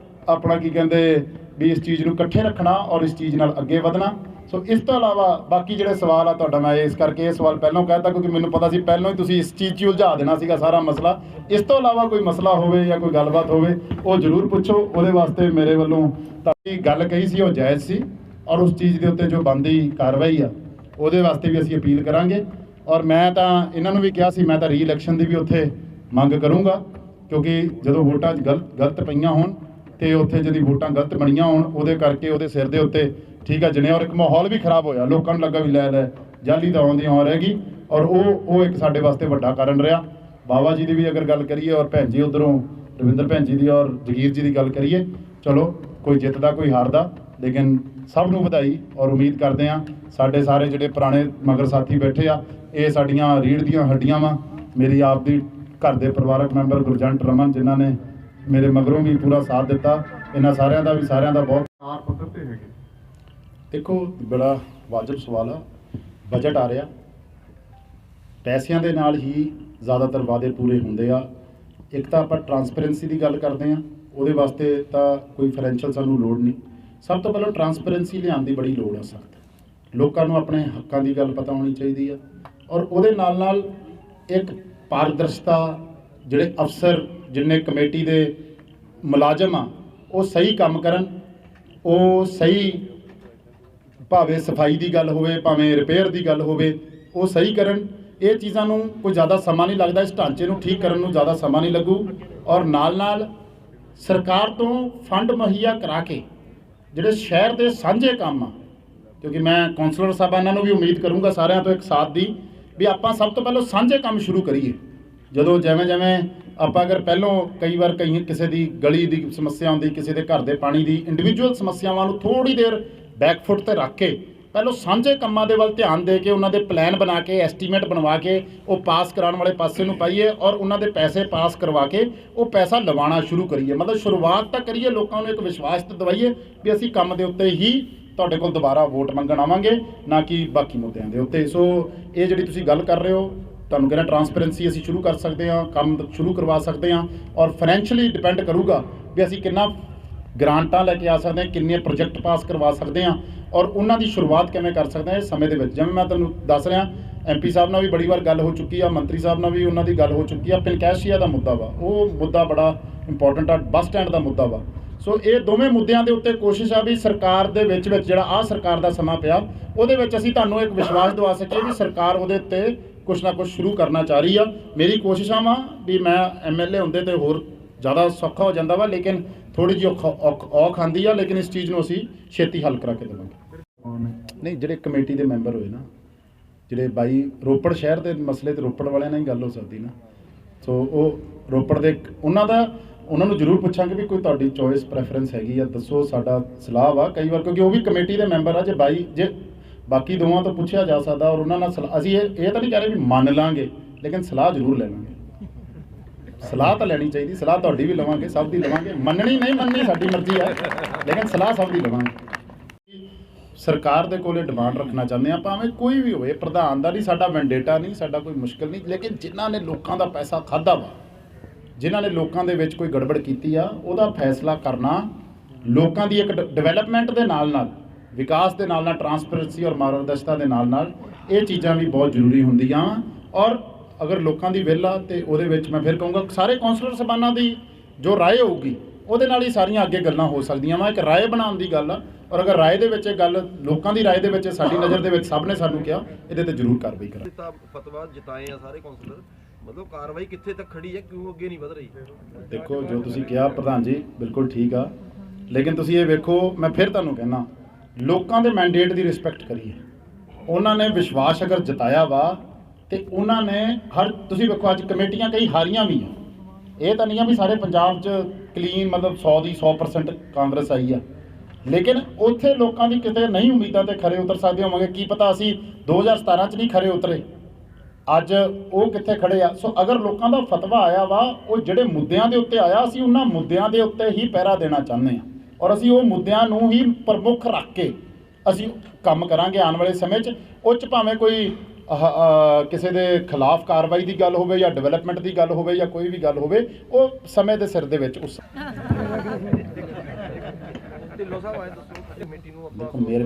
ਆਪਣਾ ਕੀ ਕਹਿੰਦੇ ਵੀ ਇਸ ਚੀਜ਼ ਨੂੰ ਇਕੱਠੇ ਰੱਖਣਾ ਔਰ ਇਸ ਚੀਜ਼ ਨਾਲ ਅੱਗੇ ਵਧਣਾ। ਸੋ ਇਸ ਤੋਂ ਇਲਾਵਾ ਬਾਕੀ ਜਿਹੜੇ ਸਵਾਲ ਆ ਤੁਹਾਡਾ, ਮੈਂ ਇਸ ਕਰਕੇ ਇਹ ਸਵਾਲ ਪਹਿਲਾਂ ਕਹਿ ਦਿੱਤਾ ਕਿਉਂਕਿ ਮੈਨੂੰ ਪਤਾ ਸੀ ਪਹਿਲਾਂ ਹੀ ਤੁਸੀਂ ਇਸ ਚੀਜ਼ 'ਚ ਉਲਝਾ ਦੇਣਾ ਸੀਗਾ ਸਾਰਾ ਮਸਲਾ। ਇਸ ਤੋਂ ਇਲਾਵਾ ਕੋਈ ਮਸਲਾ ਹੋਵੇ ਜਾਂ ਕੋਈ ਗੱਲਬਾਤ ਹੋਵੇ ਉਹ ਜ਼ਰੂਰ ਪੁੱਛੋ, ਉਹਦੇ ਵਾਸਤੇ ਮੇਰੇ ਵੱਲੋਂ ਤਾਂ ਗੱਲ ਕਹੀ ਸੀ ਉਹ ਜਾਇਜ਼ ਸੀ ਔਰ ਉਸ ਚੀਜ਼ ਦੇ ਉੱਤੇ ਜੋ ਬਣਦੀ ਕਾਰਵਾਈ ਆ ਉਹਦੇ ਵਾਸਤੇ ਵੀ ਅਸੀਂ ਅਪੀਲ ਕਰਾਂਗੇ। ਔਰ ਮੈਂ ਤਾਂ ਇਹਨਾਂ ਨੂੰ ਵੀ ਕਿਹਾ ਸੀ, ਮੈਂ ਤਾਂ ਰੀ-ਇਲੈਕਸ਼ਨ ਦੀ ਵੀ ਉੱਥੇ ਮੰਗ ਕਰੂੰਗਾ, ਕਿਉਂਕਿ ਜਦੋਂ ਵੋਟਾਂ 'ਚ ਗਲਤ ਪਈਆਂ ਹੋਣ ਤੇ ਉੱਥੇ ਜਦੋਂ ਵੋਟਾਂ ਗਲਤ ਬਣੀਆਂ ਹੋਣ ਉਹਦੇ ਕਰਕੇ ਉਹਦੇ ਸਿਰ ਦੇ ਉੱਤੇ ਠੀਕ ਆ ਜਣੇ ਔਰ ਇੱਕ ਮਾਹੌਲ ਵੀ ਖਰਾਬ ਹੋਇਆ, ਲੋਕਾਂ ਨੂੰ ਲੱਗਾ ਵੀ ਲੈ ਜਾਲੀ ਤਾਂ ਆਉਂਦੀ ਰਹਿ ਗਈ ਔਰ ਉਹ ਇੱਕ ਸਾਡੇ ਵਾਸਤੇ ਵੱਡਾ ਕਾਰਨ ਰਿਹਾ। ਬਾਬਾ ਜੀ ਦੀ ਵੀ ਅਗਰ ਗੱਲ ਕਰੀਏ ਔਰ ਭੈਣ ਜੀ ਉੱਧਰੋਂ ਰਵਿੰਦਰ ਭੈਣ ਜੀ ਦੀ ਔਰ ਜਗੀਰ ਜੀ ਦੀ ਗੱਲ ਕਰੀਏ, ਚਲੋ ਕੋਈ ਜਿੱਤਦਾ ਕੋਈ ਹਾਰਦਾ, ਲੇਕਿਨ ਸਭ ਨੂੰ ਵਧਾਈ ਔਰ ਉਮੀਦ ਕਰਦੇ ਹਾਂ ਸਾਡੇ ਸਾਰੇ ਜਿਹੜੇ ਪੁਰਾਣੇ ਮਗਰ ਸਾਥੀ ਬੈਠੇ ਆ, ਇਹ ਸਾਡੀਆਂ ਰੀੜ੍ਹ ਦੀਆਂ ਹੱਡੀਆਂ ਵਾ। ਮੇਰੀ ਆਪ ਦੀ ਘਰ ਦੇ ਪਰਿਵਾਰਕ ਮੈਂਬਰ ਗੁਰਜੰਟ ਰਮਨ ਜਿਨ੍ਹਾਂ ਨੇ ਮੇਰੇ ਮਗਰੋਂ ਵੀ ਪੂਰਾ ਸਾਥ ਦਿੱਤਾ, ਇਹਨਾਂ ਸਾਰਿਆਂ ਦਾ ਵੀ ਸਾਰਿਆਂ ਦਾ ਬਹੁਤ ਪੱਧਰ ਤੇ ਹੈਗੇ। ਦੇਖੋ ਬੜਾ ਵਾਜਬ ਸਵਾਲ ਆ, ਬਜਟ ਆ ਰਿਹਾ, ਪੈਸਿਆਂ ਦੇ ਨਾਲ ਹੀ ਜ਼ਿਆਦਾਤਰ ਵਾਅਦੇ ਪੂਰੇ ਹੁੰਦੇ ਆ। ਇੱਕ ਤਾਂ ਆਪਾਂ ਟਰਾਂਸਪੇਰੈਂਸੀ ਦੀ ਗੱਲ ਕਰਦੇ ਹਾਂ, ਉਹਦੇ ਵਾਸਤੇ ਤਾਂ ਕੋਈ ਫਾਈਨੈਂਸ਼ੀਅਲ ਸਾਨੂੰ ਲੋੜ ਨਹੀਂ। ਸਭ ਤੋਂ ਪਹਿਲਾਂ ਟਰਾਂਸਪੇਰੈਂਸੀ ਲਿਆਉਣ ਦੀ ਬੜੀ ਲੋੜ ਆ ਸਖਤ। ਲੋਕਾਂ ਨੂੰ ਆਪਣੇ ਹੱਕਾਂ ਦੀ ਗੱਲ ਪਤਾ ਹੋਣੀ ਚਾਹੀਦੀ ਆ ਔਰ ਉਹਦੇ ਨਾਲ ਇੱਕ ਪਾਰਦਰਸ਼ਤਾ, ਜਿਹੜੇ ਅਫਸਰ ਜਿੰਨੇ ਕਮੇਟੀ ਦੇ ਮੁਲਾਜ਼ਮ ਆ ਉਹ ਸਹੀ ਕੰਮ ਕਰਨ, ਉਹ ਸਹੀ, ਭਾਵੇਂ ਸਫਾਈ ਦੀ ਗੱਲ ਹੋਵੇ, ਭਾਵੇਂ ਰਿਪੇਅਰ ਦੀ ਗੱਲ ਹੋਵੇ, ਉਹ ਸਹੀ ਕਰਨ। ਇਹ ਚੀਜ਼ਾਂ ਨੂੰ ਕੋਈ ਜ਼ਿਆਦਾ ਸਮਾਂ ਨਹੀਂ ਲੱਗਦਾ, ਇਸ ਢਾਂਚੇ ਨੂੰ ਠੀਕ ਕਰਨ ਨੂੰ ਜ਼ਿਆਦਾ ਸਮਾਂ ਨਹੀਂ ਲੱਗੂ। ਔਰ ਨਾਲ ਸਰਕਾਰ ਤੋਂ ਫੰਡ ਮੁਹੱਈਆ ਕਰਾ ਕੇ ਜਿਹੜੇ ਸ਼ਹਿਰ ਦੇ ਸਾਂਝੇ ਕੰਮ ਆ, ਕਿਉਂਕਿ ਮੈਂ ਕੌਂਸਲਰ ਸਾਹਿਬਾਨਾਂ ਨੂੰ ਵੀ ਉਮੀਦ ਕਰੂੰਗਾ ਸਾਰਿਆਂ ਤੋਂ ਇੱਕ ਸਾਥ ਦੀ, ਵੀ ਆਪਾਂ ਸਭ ਤੋਂ ਪਹਿਲਾਂ ਸਾਂਝੇ ਕੰਮ ਸ਼ੁਰੂ ਕਰੀਏ। ਜਦੋਂ ਜਿਵੇਂ ਆਪਾਂ ਅਗਰ ਪਹਿਲੋਂ ਕਈ ਵਾਰ ਕਿਸੇ ਦੀ ਗਲੀ ਦੀ ਸਮੱਸਿਆ ਆਉਂਦੀ, ਕਿਸੇ ਦੇ ਘਰ ਦੇ ਪਾਣੀ ਦੀ, ਇੰਡੀਵਿਜੂਅਲ ਸਮੱਸਿਆਵਾਂ ਨੂੰ ਥੋੜ੍ਹੀ ਦੇਰ ਬੈਕਫੁੱਟ 'ਤੇ ਰੱਖ ਕੇ ਪਹਿਲੋਂ ਸਾਂਝੇ ਕੰਮਾਂ ਦੇ ਵੱਲ ਧਿਆਨ ਦੇ ਕੇ ਉਹਨਾਂ ਦੇ ਪਲਾਨ ਬਣਾ ਕੇ, ਐਸਟੀਮੇਟ ਬਣਵਾ ਕੇ ਉਹ ਪਾਸ ਕਰਾਉਣ ਵਾਲੇ ਪਾਸੇ ਨੂੰ ਪਾਈਏ ਔਰ ਉਹਨਾਂ ਦੇ ਪੈਸੇ ਪਾਸ ਕਰਵਾ ਕੇ ਉਹ ਪੈਸਾ ਲਵਾਉਣਾ ਸ਼ੁਰੂ ਕਰੀਏ। ਮਤਲਬ ਸ਼ੁਰੂਆਤ ਤਾਂ ਕਰੀਏ, ਲੋਕਾਂ ਨੂੰ ਇੱਕ ਵਿਸ਼ਵਾਸ ਤਾਂ ਦਿਵਾਈਏ ਵੀ ਅਸੀਂ ਕੰਮ ਦੇ ਉੱਤੇ ਹੀ ਤੁਹਾਡੇ ਕੋਲ ਦੁਬਾਰਾ ਵੋਟ ਮੰਗਣ ਆਵਾਂਗੇ, ਨਾ ਕਿ ਬਾਕੀ ਮੁੱਦਿਆਂ ਦੇ ਉੱਤੇ। ਸੋ ਇਹ ਜਿਹੜੀ ਤੁਸੀਂ ਗੱਲ ਕਰ ਰਹੇ ਹੋ, ਤੁਹਾਨੂੰ ਕਹਿੰਦਾ ਟਰਾਂਸਪੇਰੈਂਸੀ ਅਸੀਂ ਸ਼ੁਰੂ ਕਰ ਸਕਦੇ ਹਾਂ, ਕੰਮ ਸ਼ੁਰੂ ਕਰਵਾ ਸਕਦੇ ਹਾਂ ਔਰ ਫਾਈਨੈਂਸ਼ੀਅਲੀ ਡਿਪੈਂਡ ਕਰੂਗਾ ਵੀ ਅਸੀਂ ਕਿੰਨਾ ਗ੍ਰਾਂਟਾਂ ਲੈ ਕੇ ਆ ਸਕਦੇ ਹਾਂ, ਕਿੰਨੇ ਪ੍ਰੋਜੈਕਟ ਪਾਸ ਕਰਵਾ ਸਕਦੇ ਹਾਂ ਔਰ ਉਹਨਾਂ ਦੀ ਸ਼ੁਰੂਆਤ ਕਿਵੇਂ ਕਰ ਸਕਦੇ ਹਾਂ ਇਸ ਸਮੇਂ ਦੇ ਵਿੱਚ। ਜਿਵੇਂ ਮੈਂ ਤੁਹਾਨੂੰ ਦੱਸ ਰਿਹਾ, MP ਸਾਹਿਬ ਨਾਲ ਵੀ ਬੜੀ ਵਾਰ ਗੱਲ ਹੋ ਚੁੱਕੀ ਆ, ਮੰਤਰੀ ਸਾਹਿਬ ਨਾਲ ਵੀ ਉਹਨਾਂ ਦੀ ਗੱਲ ਹੋ ਚੁੱਕੀ ਆ। ਪਿਨਕੈਸ਼ੀਆ ਦਾ ਮੁੱਦਾ ਵਾ, ਉਹ ਮੁੱਦਾ ਬੜਾ ਇੰਪੋਰਟੈਂਟ ਆ, ਬੱਸ ਸਟੈਂਡ ਦਾ ਮੁੱਦਾ ਵਾ। ਸੋ ਇਹ ਦੋਵੇਂ ਮੁੱਦਿਆਂ ਦੇ ਉੱਤੇ ਕੋਸ਼ਿਸ਼ ਆ ਵੀ ਸਰਕਾਰ ਦੇ ਵਿੱਚ ਜਿਹੜਾ ਆਹ ਸਰਕਾਰ ਦਾ ਸਮਾਂ ਪਿਆ ਉਹਦੇ ਵਿੱਚ ਅਸੀਂ ਤੁਹਾਨੂੰ ਇੱਕ ਵਿਸ਼ਵਾਸ ਦਿਵਾ ਸਕੀਏ ਵੀ ਸਰਕਾਰ ਉਹਦੇ ਉੱਤੇ ਕੁਛ ਨਾ ਕੁਛ ਸ਼ੁਰੂ ਕਰਨਾ ਚਾਹ ਰਹੀ ਆ। ਮੇਰੀ ਕੋਸ਼ਿਸ਼ਾਂ ਵਾ ਵੀ ਮੈਂ MLA ਹੁੰਦੇ ਤੇ ਹੋਰ ਜ਼ਿਆਦਾ ਸੌਖਾ ਹੋ ਜਾਂਦਾ ਵਾ, ਲੇਕਿਨ ਥੋੜ੍ਹੀ ਜਿਹੀ ਔਖ ਆਉਂਦੀ ਆ, ਲੇਕਿਨ ਇਸ ਚੀਜ਼ ਨੂੰ ਅਸੀਂ ਛੇਤੀ ਹੱਲ ਕਰਾ ਕੇ ਦੇਵਾਂਗੇ। ਨਹੀਂ, ਜਿਹੜੇ ਕਮੇਟੀ ਦੇ ਮੈਂਬਰ ਹੋਏ ਨਾ, ਜਿਹੜੇ ਬਾਈ ਰੋਪੜ ਸ਼ਹਿਰ ਦੇ ਮਸਲੇ ਤੇ ਰੋਪੜ ਵਾਲਿਆਂ ਨਾਲ ਹੀ ਗੱਲ ਹੋ ਸਕਦੀ ਨਾ, ਸੋ ਉਹ ਰੋਪੜ ਦੇ ਉਹਨਾਂ ਨੂੰ ਜ਼ਰੂਰ ਪੁੱਛਾਂਗੇ ਵੀ ਕੋਈ ਤੁਹਾਡੀ ਚੋਇਸ ਪ੍ਰੈਫਰੈਂਸ ਹੈਗੀ ਆ, ਦੱਸੋ। ਸਾਡਾ ਸਲਾਹ ਵਾ ਕਈ ਵਾਰ, ਕਿਉਂਕਿ ਉਹ ਵੀ ਕਮੇਟੀ ਦੇ ਮੈਂਬਰ ਆ, ਜੇ ਬਾਕੀ ਦੋਵਾਂ ਤੋਂ ਪੁੱਛਿਆ ਜਾ ਸਕਦਾ ਔਰ ਉਹਨਾਂ ਨਾਲ ਅਸੀਂ ਇਹ ਤਾਂ ਨਹੀਂ ਕਹਿ ਰਹੇ ਵੀ ਮੰਨ ਲਾਂਗੇ, ਲੇਕਿਨ ਸਲਾਹ ਜ਼ਰੂਰ ਲੈ ਲਾਂਗੇ। ਸਲਾਹ ਤਾਂ ਲੈਣੀ ਚਾਹੀਦੀ, ਸਲਾਹ ਤੁਹਾਡੀ ਵੀ ਲਵਾਂਗੇ, ਸਭ ਦੀ ਲਵਾਂਗੇ। ਮੰਨਣੀ ਨਹੀਂ ਮੰਨਣੀ ਸਾਡੀ ਮਰਜ਼ੀ ਆ, ਲੇਕਿਨ ਸਲਾਹ ਸਭ ਦੀ ਲਵਾਂਗੇ। ਸਰਕਾਰ ਦੇ ਕੋਲੇ ਡਿਮਾਂਡ ਰੱਖਣਾ ਚਾਹੁੰਦੇ ਹਾਂ, ਭਾਵੇਂ ਕੋਈ ਵੀ ਹੋਵੇ, ਪ੍ਰਧਾਨ ਦਾ ਨਹੀਂ ਸਾਡਾ ਵੈਂਡੇਟਾ ਨਹੀਂ, ਸਾਡਾ ਕੋਈ ਮੁਸ਼ਕਿਲ ਨਹੀਂ, ਲੇਕਿਨ ਜਿਨ੍ਹਾਂ ਨੇ ਲੋਕਾਂ ਦਾ ਪੈਸਾ ਖਾਧਾ ਵਾ, ਜਿਨ੍ਹਾਂ ਨੇ ਲੋਕਾਂ ਦੇ ਵਿੱਚ ਕੋਈ ਗੜਬੜ ਕੀਤੀ ਆ, ਉਹਦਾ ਫੈਸਲਾ ਕਰਨਾ ਲੋਕਾਂ ਦੀ ਇੱਕ ਡਿਵੈਲਪਮੈਂਟ ਦੇ ਨਾਲ ਵਿਕਾਸ ਦੇ ਨਾਲ ਟਰਾਂਸਪੇਰੈਂਸੀ ਔਰ ਮਾਰਗਦਰਸ਼ਤਾ ਦੇ ਨਾਲ ਇਹ ਚੀਜ਼ਾਂ ਵੀ ਬਹੁਤ ਜ਼ਰੂਰੀ ਹੁੰਦੀਆਂ। ਔਰ ਅਗਰ ਲੋਕਾਂ ਦੀ ਵਿਲ ਆ ਤੇ ਉਹਦੇ ਵਿੱਚ ਮੈਂ ਫਿਰ ਕਹੂੰਗਾ ਸਾਰੇ ਕੌਂਸਲਰ ਸਾਹਿਬਾਨਾਂ ਦੀ ਜੋ ਰਾਏ ਹੋਊਗੀ ਉਹਦੇ ਨਾਲ ਹੀ ਸਾਰੀਆਂ ਅੱਗੇ ਗੱਲਾਂ ਹੋ ਸਕਦੀਆਂ ਵਾ। ਇੱਕ ਰਾਏ ਬਣਾਉਣ ਦੀ ਗੱਲ ਆ, ਔਰ ਅਗਰ ਰਾਏ ਦੇ ਵਿੱਚ ਇਹ ਗੱਲ ਲੋਕਾਂ ਦੀ ਰਾਏ ਦੇ ਵਿੱਚ ਸਾਡੀ ਨਜ਼ਰ ਦੇ ਵਿੱਚ ਸਭ ਨੇ ਸਾਨੂੰ ਕਿਹਾ, ਇਹਦੇ ਤੇ ਜ਼ਰੂਰ ਕਾਰਵਾਈ ਕਰਾਂਗੇ। ਫਤਵਾ ਜਿਤਾਏ ਆ ਸਾਰੇ ਕੌਂਸਲਰ, ਮਤਲਬ ਕਾਰਵਾਈ ਕਿੱਥੇ ਤੱਕ ਖੜੀ ਹੈ, ਕਿਉਂ ਅੱਗੇ ਨਹੀਂ ਵਧ ਰਹੀ? ਦੇਖੋ, ਜੋ ਤੁਸੀਂ ਕਿਹਾ ਪ੍ਰਧਾਨ ਜੀ ਬਿਲਕੁਲ ਠੀਕ ਆ, ਲੇਕਿਨ ਤੁਸੀਂ ਇਹ ਵੇਖੋ, ਮੈਂ ਫਿਰ ਤੁਹਾਨੂੰ ਕਹਿਣਾ, ਲੋਕਾਂ ਦੇ ਮੈਂਡੇਟ ਦੀ ਰਿਸਪੈਕਟ ਕਰੀਏ। ਉਹਨਾਂ ਨੇ ਵਿਸ਼ਵਾਸ ਅਗਰ ਜਤਾਇਆ ਵਾ ਤੇ ਉਹਨਾਂ ਨੇ ਤੁਸੀਂ ਵੇਖੋ ਅੱਜ ਕਮੇਟੀਆਂ ਕਈ ਹਾਰੀਆਂ ਵੀ ਆ, ਇਹ ਤਾਂ ਨਹੀਂ ਆ ਵੀ ਸਾਰੇ ਪੰਜਾਬ 'ਚ ਕਲੀਨ ਮਤਲਬ 100 ਦੀ 100% ਕਾਂਗਰਸ ਆਈ ਆ, ਲੇਕਿਨ ਉੱਥੇ ਲੋਕਾਂ ਦੀ ਕਿਤੇ ਨਹੀਂ ਉਮੀਦਾਂ ਤੇ ਖਰੇ ਉਤਰ ਸਕਦੇ ਹੋਵਾਂਗੇ। ਕੀ ਪਤਾ ਅਸੀਂ 2017 'ਚ ਨਹੀਂ ਖਰੇ ਉਤਰੇ, ਅੱਜ ਉਹ ਕਿੱਥੇ ਖੜੇ ਆ। ਸੋ ਅਗਰ ਲੋਕਾਂ ਦਾ ਫਤਵਾ ਆਇਆ ਵਾ, ਉਹ ਜਿਹੜੇ ਮੁੱਦਿਆਂ ਦੇ ਉੱਤੇ ਆਇਆ, ਅਸੀਂ ਉਹਨਾਂ ਮੁੱਦਿਆਂ ਦੇ ਉੱਤੇ ਹੀ ਪਹਿਰਾ ਦੇਣਾ ਚਾਹੁੰਦੇ ਹਾਂ ਔਰ ਅਸੀਂ ਉਹ ਮੁੱਦਿਆਂ ਨੂੰ ਹੀ ਪ੍ਰਮੁੱਖ ਰੱਖ ਕੇ ਅਸੀਂ ਕੰਮ ਕਰਾਂਗੇ ਆਉਣ ਵਾਲੇ ਸਮੇਂ 'ਚ। ਉਹ 'ਚ ਭਾਵੇਂ ਕੋਈ ਕਿਸੇ ਦੇ ਖਿਲਾਫ ਕਾਰਵਾਈ ਦੀ ਗੱਲ ਹੋਵੇ ਜਾਂ ਡਿਵੈਲਪਮੈਂਟ ਦੀ ਗੱਲ ਹੋਵੇ ਜਾਂ ਕੋਈ ਵੀ ਗੱਲ ਹੋਵੇ, ਉਹ ਸਮੇਂ ਦੇ ਸਿਰ ਦੇ ਵਿੱਚ ਉਸ ਦੇਖੋ, ਮੇਰੇ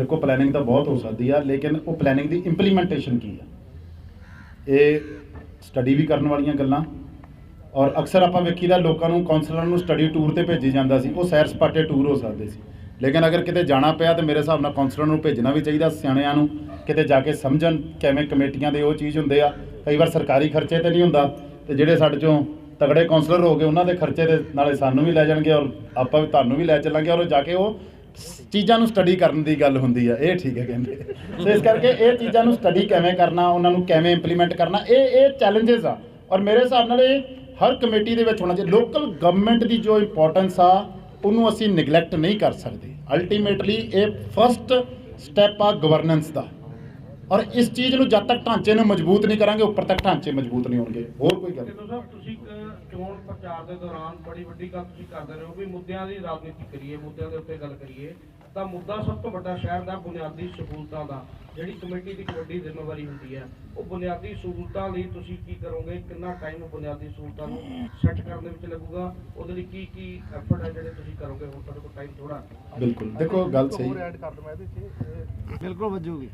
ਕੋਲ ਪਲੈਨਿੰਗ ਤਾਂ ਬਹੁਤ ਹੋ ਸਕਦੀ ਆ, ਲੇਕਿਨ ਉਹ ਪਲੈਨਿੰਗ ਦੀ ਇੰਪਲੀਮੈਂਟੇਸ਼ਨ ਕੀ ਆ, ਇਹ ਸਟੱਡੀ ਵੀ ਕਰਨ ਵਾਲੀਆਂ ਗੱਲਾਂ। ਔਰ ਅਕਸਰ ਆਪਾਂ ਵੇਖੀਦਾ ਲੋਕਾਂ ਨੂੰ, ਕੌਂਸਲਰਾਂ ਨੂੰ ਸਟੱਡੀ ਟੂਰ 'ਤੇ ਭੇਜੀ ਜਾਂਦਾ ਸੀ, ਉਹ ਸੈਰ ਸਪਾਟੇ ਟੂਰ ਹੋ ਸਕਦੇ ਸੀ, ਲੇਕਿਨ ਅਗਰ ਕਿਤੇ ਜਾਣਾ ਪਿਆ ਤਾਂ ਮੇਰੇ ਹਿਸਾਬ ਨਾਲ ਕੌਂਸਲਰ ਨੂੰ ਭੇਜਣਾ ਵੀ ਚਾਹੀਦਾ, ਸਿਆਣਿਆਂ ਨੂੰ ਕਿਤੇ ਜਾ ਕੇ ਸਮਝਣ ਕਿਵੇਂ ਕਮੇਟੀਆਂ ਦੇ ਉਹ ਚੀਜ਼ ਹੁੰਦੇ ਆ। ਕਈ ਵਾਰ ਸਰਕਾਰੀ ਖਰਚੇ 'ਤੇ ਨਹੀਂ ਹੁੰਦਾ, ਤੇ ਜਿਹੜੇ ਸਾਡੇ 'ਚੋਂ ਤਗੜੇ ਕੌਂਸਲਰ ਹੋ ਗਏ ਉਹਨਾਂ ਦੇ ਖਰਚੇ ਦੇ ਨਾਲੇ ਸਾਨੂੰ ਵੀ ਲੈ ਜਾਣਗੇ ਔਰ ਆਪਾਂ ਵੀ ਤੁਹਾਨੂੰ ਵੀ ਲੈ ਚੱਲਾਂਗੇ, ਔਰ ਜਾ ਕੇ ਉਹ ਚੀਜ਼ਾਂ ਨੂੰ ਸਟੱਡੀ ਕਰਨ ਦੀ ਗੱਲ ਹੁੰਦੀ ਆ। ਇਹ ਠੀਕ ਹੈ ਕਹਿੰਦੇ, ਸੋ ਇਸ ਕਰਕੇ ਇਹ ਚੀਜ਼ਾਂ ਨੂੰ ਸਟੱਡੀ ਕਿਵੇਂ ਕਰਨਾ, ਉਹਨਾਂ ਨੂੰ ਕਿਵੇਂ ਇੰਪਲੀਮੈਂਟ ਕਰਨਾ, ਇਹ ਚੈਲੰਜਸ ਆ। ਔਰ ਮੇਰੇ ਹਿਸਾਬ ਨਾਲ ਇਹ ਹਰ ਕਮੇਟੀ ਦੇ ਵਿੱਚ ਹੋਣਾ ਚਾਹੀਦਾ। ਲੋਕਲ ਗਵਰਨਮੈਂਟ ਦੀ ਜੋ ਇੰਪੋਰਟੈਂਸ ਆ ਉਹਨੂੰ ਅਸੀਂ ਨਿਗਲੈਕਟ ਨਹੀਂ ਕਰ ਸਕਦੇ। ਅਲਟੀਮੇਟਲੀ ਇਹ ਫਸਟ ਸਟੈਪ ਆ ਗਵਰਨੈਂਸ ਦਾ, ਔਰ ਇਸ ਚੀਜ਼ ਨੂੰ ਜਦ ਤੱਕ ਢਾਂਚੇ ਨੂੰ ਮਜ਼ਬੂਤ ਨਹੀਂ ਕਰਾਂਗੇ, ਉੱਪਰ ਤੱਕ ਢਾਂਚੇ ਮਜ਼ਬੂਤ ਨਹੀਂ ਹੋਣਗੇ। ਹੋਰ ਕੋਈ ਗੱਲ ਸਾਹਿਬ, ਤੁਸੀਂ ਚੋਣ ਪ੍ਰਚਾਰ ਦੇ ਦੌਰਾਨ ਬੜੀ ਵੱਡੀ ਗੱਲ ਤੁਸੀਂ ਕਰਦੇ ਰਹੇ ਹੋ ਵੀ ਮੁੱਦਿਆਂ ਦੀ ਰਾਜਨੀਤੀ ਕਰੀਏ, ਮੁੱਦਿਆਂ ਦੇ ਉੱਤੇ ਗੱਲ ਕਰੀਏ, ਤਾਂ ਮੁੱਦਾ ਸਭ ਤੋਂ ਵੱਡਾ ਸ਼ਹਿਰ ਦਾ ਬੁਨਿਆਦੀ ਸਹੂਲਤਾਂ ਦਾ, ਜਿਹੜੀ ਕਮੇਟੀ ਦੀ ਇੱਕ ਵੱਡੀ ਜ਼ਿੰਮੇਵਾਰੀ ਹੁੰਦੀ ਹੈ, ਉਹ ਬੁਨਿਆਦੀ ਸਹੂਲਤਾਂ ਲਈ ਤੁਸੀਂ ਕੀ ਕਰੋਗੇ? ਕਿੰਨਾ ਟਾਈਮ ਬੁਨਿਆਦੀ ਸਹੂਲਤਾਂ ਨੂੰ ਸੈੱਟ ਕਰਨ ਦੇ ਵਿੱਚ ਲੱਗੂਗਾ? ਉਹਦੇ ਲਈ ਕੀ ਐਫਰਟ ਹੈ ਜਿਹੜੇ ਤੁਸੀਂ ਕਰੋਗੇ? ਹੁਣ ਤੁਹਾਡੇ ਕੋਲ ਟਾਈਮ ਥੋੜਾ। ਬਿਲਕੁਲ, ਦੇਖੋ ਗੱਲ ਸਹੀ, ਬਿਲਕੁਲ ਵੱਜੂਗੀ।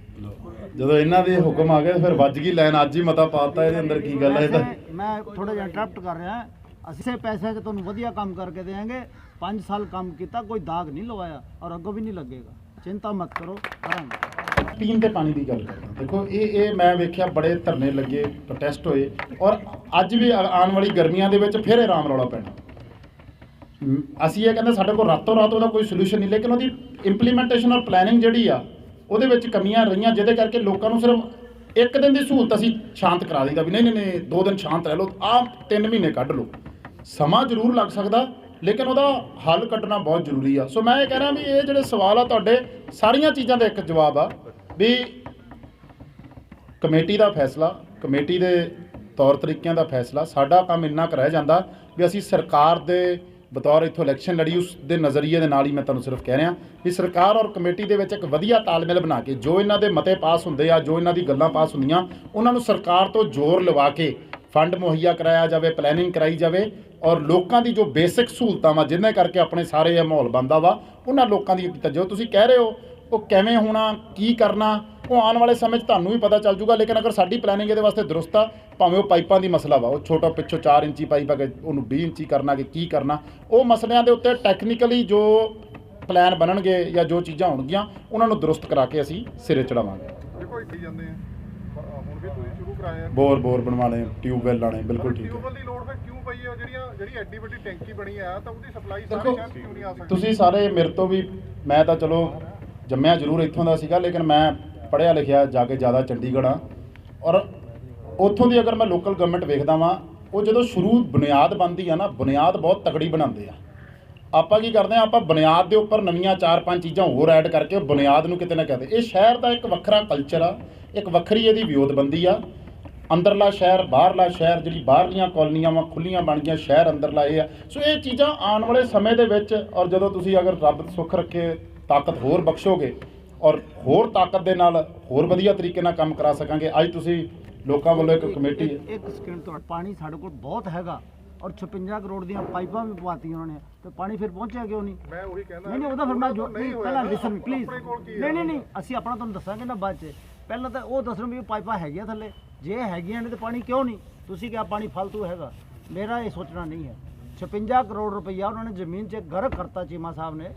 ਜਦੋਂ ਇਹਨਾਂ ਦੇ ਹੁਕਮ ਆ ਗਏ ਫਿਰ ਵੱਜ ਗਈ ਲਾਈਨ, ਅੱਜ ਹੀ ਮਤਾ ਪਾਤਾ, ਇਹਦੇ ਅੰਦਰ ਕੀ ਗੱਲ ਹੈ? ਇਹ ਤਾਂ ਮੈਂ ਥੋੜਾ ਜਿਹਾ ਇੰਟਰਪਟ ਕਰ ਰਿਹਾ, ਅਸੀਂ ਪੈਸੇ 'ਚ ਤੁਹਾਨੂੰ ਵਧੀਆ ਕੰਮ ਕਰਕੇ ਦੇਵਾਂਗੇ। 5 ਸਾਲ ਕੰਮ ਕੀਤਾ, ਕੋਈ ਦਾਗ ਨਹੀਂ ਲਵਾਇਆ ਔਰ ਅੱਗੋਂ ਵੀ ਨਹੀਂ ਲੱਗੇਗਾ, ਚਿੰਤਾ ਮਤ ਕਰੋ, ਕਰਾਂਗੇ। ਪੀਣ ਦੇ ਪਾਣੀ ਦੀ ਗੱਲ ਕਰਦਾ। ਦੇਖੋ ਇਹ ਮੈਂ ਵੇਖਿਆ ਬੜੇ ਧਰਨੇ ਲੱਗੇ, ਪ੍ਰੋਟੈਸਟ ਹੋਏ, ਔਰ ਅੱਜ ਵੀ ਆਉਣ ਵਾਲੀ ਗਰਮੀਆਂ ਦੇ ਵਿੱਚ ਫਿਰ ਇਹ ਰਾਮ ਰੌਲਾ ਪੈਣਾ। ਅਸੀਂ ਇਹ ਕਹਿੰਦੇ ਸਾਡੇ ਕੋਲ ਰਾਤੋਂ ਰਾਤ ਉਹਦਾ ਕੋਈ ਸੋਲੂਸ਼ਨ ਨਹੀਂ, ਲੇਕਿਨ ਉਹਦੀ ਇੰਪਲੀਮੈਂਟੇਸ਼ਨ ਔਰ ਪਲੈਨਿੰਗ ਜਿਹੜੀ ਆ ਉਹਦੇ ਵਿੱਚ ਕਮੀਆਂ ਰਹੀਆਂ, ਜਿਹਦੇ ਕਰਕੇ ਲੋਕਾਂ ਨੂੰ ਸਿਰਫ ਇੱਕ ਦਿਨ ਦੀ ਸਹੂਲਤ ਅਸੀਂ ਸ਼ਾਂਤ ਕਰਾ ਦਈਦਾ ਵੀ ਨਹੀਂ 2 ਦਿਨ ਸ਼ਾਂਤ ਰਹਿ ਲਓ, ਆਹ 3 ਮਹੀਨੇ ਕੱਢ ਲਓ। ਸਮਾਂ ਜ਼ਰੂਰ ਲੱਗ ਸਕਦਾ, ਲੇਕਿਨ ਉਹਦਾ ਹੱਲ ਕੱਢਣਾ ਬਹੁਤ ਜ਼ਰੂਰੀ ਆ। ਸੋ ਮੈਂ ਇਹ ਕਹਿ ਰਿਹਾ ਵੀ ਇਹ ਜਿਹੜੇ ਸਵਾਲ ਆ ਤੁਹਾਡੇ, ਸਾਰੀਆਂ ਚੀਜ਼ਾਂ ਦਾ ਇੱਕ ਜਵਾਬ ਆ ਵੀ ਕਮੇਟੀ ਦਾ ਫੈਸਲਾ, ਕਮੇਟੀ ਦੇ ਤੌਰ ਤਰੀਕਿਆਂ ਦਾ ਫੈਸਲਾ। ਸਾਡਾ ਕੰਮ ਇੰਨਾ ਕੁ ਰਹਿ ਜਾਂਦਾ ਵੀ ਅਸੀਂ ਸਰਕਾਰ ਦੇ ਬਤੌਰ ਇੱਥੋਂ ਇਲੈਕਸ਼ਨ ਲੜੀ, ਉਸ ਦੇ ਨਜ਼ਰੀਏ ਦੇ ਨਾਲ ਹੀ ਮੈਂ ਤੁਹਾਨੂੰ ਸਿਰਫ ਕਹਿ ਰਿਹਾ ਵੀ ਸਰਕਾਰ ਔਰ ਕਮੇਟੀ ਦੇ ਵਿੱਚ ਇੱਕ ਵਧੀਆ ਤਾਲਮੇਲ ਬਣਾ ਕੇ, ਜੋ ਇਹਨਾਂ ਦੇ ਮਤੇ ਪਾਸ ਹੁੰਦੇ ਆ, ਜੋ ਇਹਨਾਂ ਦੀ ਗੱਲਾਂ ਪਾਸ ਹੁੰਦੀਆਂ, ਉਹਨਾਂ ਨੂੰ ਸਰਕਾਰ ਤੋਂ ਜ਼ੋਰ ਲਵਾ ਕੇ ਫੰਡ ਮੁਹੱਈਆ ਕਰਾਇਆ ਜਾਵੇ, ਪਲੈਨਿੰਗ ਕਰਾਈ ਜਾਵੇ, ਔਰ ਲੋਕਾਂ ਦੀ ਜੋ ਬੇਸਿਕ ਸਹੂਲਤਾਂ ਵਾ ਜਿਹਦੇ ਕਰਕੇ ਆਪਣੇ ਸਾਰੇ ਇਹ ਮਾਹੌਲ ਬਣਦਾ ਵਾ, ਉਹਨਾਂ ਲੋਕਾਂ ਦੀ ਕੀਤਾ। ਜੋ ਤੁਸੀਂ ਕਹਿ ਰਹੇ ਹੋ ਉਹ ਕਿਵੇਂ ਹੋਣਾ, ਕੀ ਕਰਨਾ, ਉਹ ਆਉਣ ਵਾਲੇ ਸਮੇਂ 'ਚ ਤੁਹਾਨੂੰ ਵੀ ਪਤਾ ਚੱਲ ਜੂਗਾ। ਲੇਕਿਨ ਅਗਰ ਸਾਡੀ ਪਲੈਨਿੰਗ ਇਹਦੇ ਵਾਸਤੇ ਦਰੁਸਤ ਆ, ਭਾਵੇਂ ਉਹ ਪਾਈਪਾਂ ਦੀ ਮਸਲਾ ਵਾ, ਉਹ ਛੋਟਾ ਪਿੱਛੋਂ 4 ਇੰਚੀ ਪਾਈਪ ਆ ਕੇ ਉਹਨੂੰ 20 ਇੰਚੀ ਕਰਨਾ ਕਿ ਕੀ ਕਰਨਾ, ਉਹ ਮਸਲਿਆਂ ਦੇ ਉੱਤੇ ਟੈਕਨੀਕਲੀ ਜੋ ਪਲਾਨ ਬਣਨਗੇ ਜਾਂ ਜੋ ਚੀਜ਼ਾਂ ਹੋਣਗੀਆਂ ਉਹਨਾਂ ਨੂੰ ਦਰੁਸਤ ਕਰਾ ਕੇ ਅਸੀਂ ਸਿਰੇ ਚੜਾਵਾਂਗੇ। ਦੇਖੋ ਇੱਥੇ ਜਾਂਦੇ ਆ ਹੁਣ ਵੀ ਤੁਸੀਂ ਸ਼ੁਰੂ ਕਰਾਏ ਆ ਬੋਰ ਬਣਵਾਣੇ, ਟਿਊਬਵੈਲ ਲਾਣੇ, ਬਿਲਕੁਲ ਠੀਕ ਹੈ। ਟਿਊਬਵੈਲ ਦੀ ਲੋੜ ਫਿਰ ਕਿਉਂ ਪਈ ਹੈ? ਜਿਹੜੀ ਐਡੀ ਵੱਡੀ ਟੈਂਕੀ ਬਣੀ ਆ ਤਾਂ ਉਹਦੀ ਸਪਲਾਈ ਦੇਖੋ, ਸਾਰੇ ਸ਼ਹਿਰ 'ਚ ਕਿਉਂ ਨਹੀਂ ਆ ਸਕਦੀ? ਤੁਸੀਂ ਸਾਰੇ ਮੇਰੇ ਤੋਂ ਵੀ, ਮੈਂ ਤਾਂ ਚਲੋ ਜੰਮਿਆ ਜ਼ਰੂਰ ਇੱਥੋਂ ਦਾ ਸੀਗਾ, ਲੇਕਿਨ ਮੈਂ ਪੜ੍ਹਿਆ ਲਿਖਿਆ ਜਾ ਕੇ ਜ਼ਿਆਦਾ ਚੰਡੀਗੜ੍ਹ ਆ, ਔਰ ਉੱਥੋਂ ਦੀ ਅਗਰ ਮੈਂ ਲੋਕਲ ਗਵਰਨਮੈਂਟ ਵੇਖਦਾ ਵਾਂ, ਉਹ ਜਦੋਂ ਸ਼ੁਰੂ ਬੁਨਿਆਦ ਬਣਦੀ ਆ ਨਾ, ਬੁਨਿਆਦ ਬਹੁਤ ਤਕੜੀ ਬਣਾਉਂਦੇ ਆ। ਆਪਾਂ ਕੀ ਕਰਦੇ ਆ, ਆਪਾਂ ਬੁਨਿਆਦ ਦੇ ਉੱਪਰ ਨਵੀਆਂ 4-5 ਚੀਜ਼ਾਂ ਹੋਰ ਐਡ ਕਰਕੇ ਬੁਨਿਆਦ ਨੂੰ ਕਿਤੇ ਨਾ ਕਿਤੇ, ਇਹ ਸ਼ਹਿਰ ਦਾ ਇੱਕ ਵੱਖਰਾ ਕਲਚਰ ਆ, ਇੱਕ ਵੱਖਰੀ ਇਹਦੀ ਵਿਉਂਤਬੰਦੀ ਆ। ਅੰਦਰਲਾ ਸ਼ਹਿਰ, ਬਾਹਰਲਾ ਸ਼ਹਿਰ, ਜਿਹੜੀ ਬਾਹਰਲੀਆਂ ਕਾਲੋਨੀਆਂ ਵਾ ਖੁੱਲੀਆਂ ਬਣ ਗਈਆਂ, ਸ਼ਹਿਰ ਅੰਦਰਲਾ ਇਹ ਆ। ਸੋ ਇਹ ਚੀਜ਼ਾਂ ਆਉਣ ਵਾਲੇ ਸਮੇਂ ਦੇ ਵਿੱਚ, ਔਰ ਜਦੋਂ ਤੁਸੀਂ ਅਗਰ ਰੱਬ ਸੁੱਖ ਰੱਖੇ ਤਾਕਤ ਹੋਰ ਬਖਸ਼ੋਗੇ ਔਰ ਹੋਰ ਤਾਕਤ ਦੇ ਨਾਲ ਹੋਰ ਵਧੀਆ ਤਰੀਕੇ ਨਾਲ ਕੰਮ ਕਰਾ ਸਕਾਂਗੇ। ਅੱਜ ਤੁਸੀਂ ਲੋਕਾਂ ਵੱਲੋਂ ਇੱਕ ਕਮੇਟੀ, ਇੱਕ ਸਕਿੰਟ ਤੋਂ ਪਾਣੀ ਸਾਡੇ ਕੋਲ ਬਹੁਤ ਹੈਗਾ, ਔਰ 56 ਕਰੋੜ ਦੀਆਂ ਪਾਈਪਾਂ ਵੀ ਪਵਾਤੀਆਂ ਉਹਨਾਂ ਨੇ, ਤੇ ਪਾਣੀ ਫਿਰ ਪਹੁੰਚਿਆ ਕਿਉਂ ਨਹੀਂ? ਮੈਂ ਉਹੀ ਕਹਿੰਦਾ ਨਹੀਂ ਉਹਦਾ ਫਿਰ ਮੈਂ ਜੋ ਨਹੀਂ ਹੋਇਆ ਪਹਿਲਾਂ ਨਾ, ਲਿਸਨ ਪਲੀਜ਼, ਆਪਣੇ ਕੋਲ ਕੀ ਹੈ? ਨਹੀਂ ਅਸੀਂ ਆਪਣਾ ਤੁਹਾਨੂੰ ਦੱਸਾਂਗੇ ਨਾ ਬਾਅਦ 'ਚ। ਪਹਿਲਾਂ ਤਾਂ ਉਹ ਦੱਸਣ ਵੀ ਪਾਈਪਾਂ ਹੈਗੀਆਂ ਥੱਲੇ, ਜੇ ਹੈਗੀਆਂ ਨੇ ਤਾਂ ਪਾਣੀ ਕਿਉਂ ਨਹੀਂ? ਤੁਸੀਂ ਕਿਹਾ ਪਾਣੀ ਫालतू ਹੈਗਾ, ਮੇਰਾ ਇਹ ਸੋਚਣਾ ਨਹੀਂ ਹੈ। 56 ਕਰੋੜ ਰੁਪਈਆ ਉਹਨਾਂ ਨੇ ਜ਼ਮੀਨ 'ਚ ਗਰਕ ਕਰਤਾ ਚੀਮਾ ਸਾਹਿਬ ਨੇ।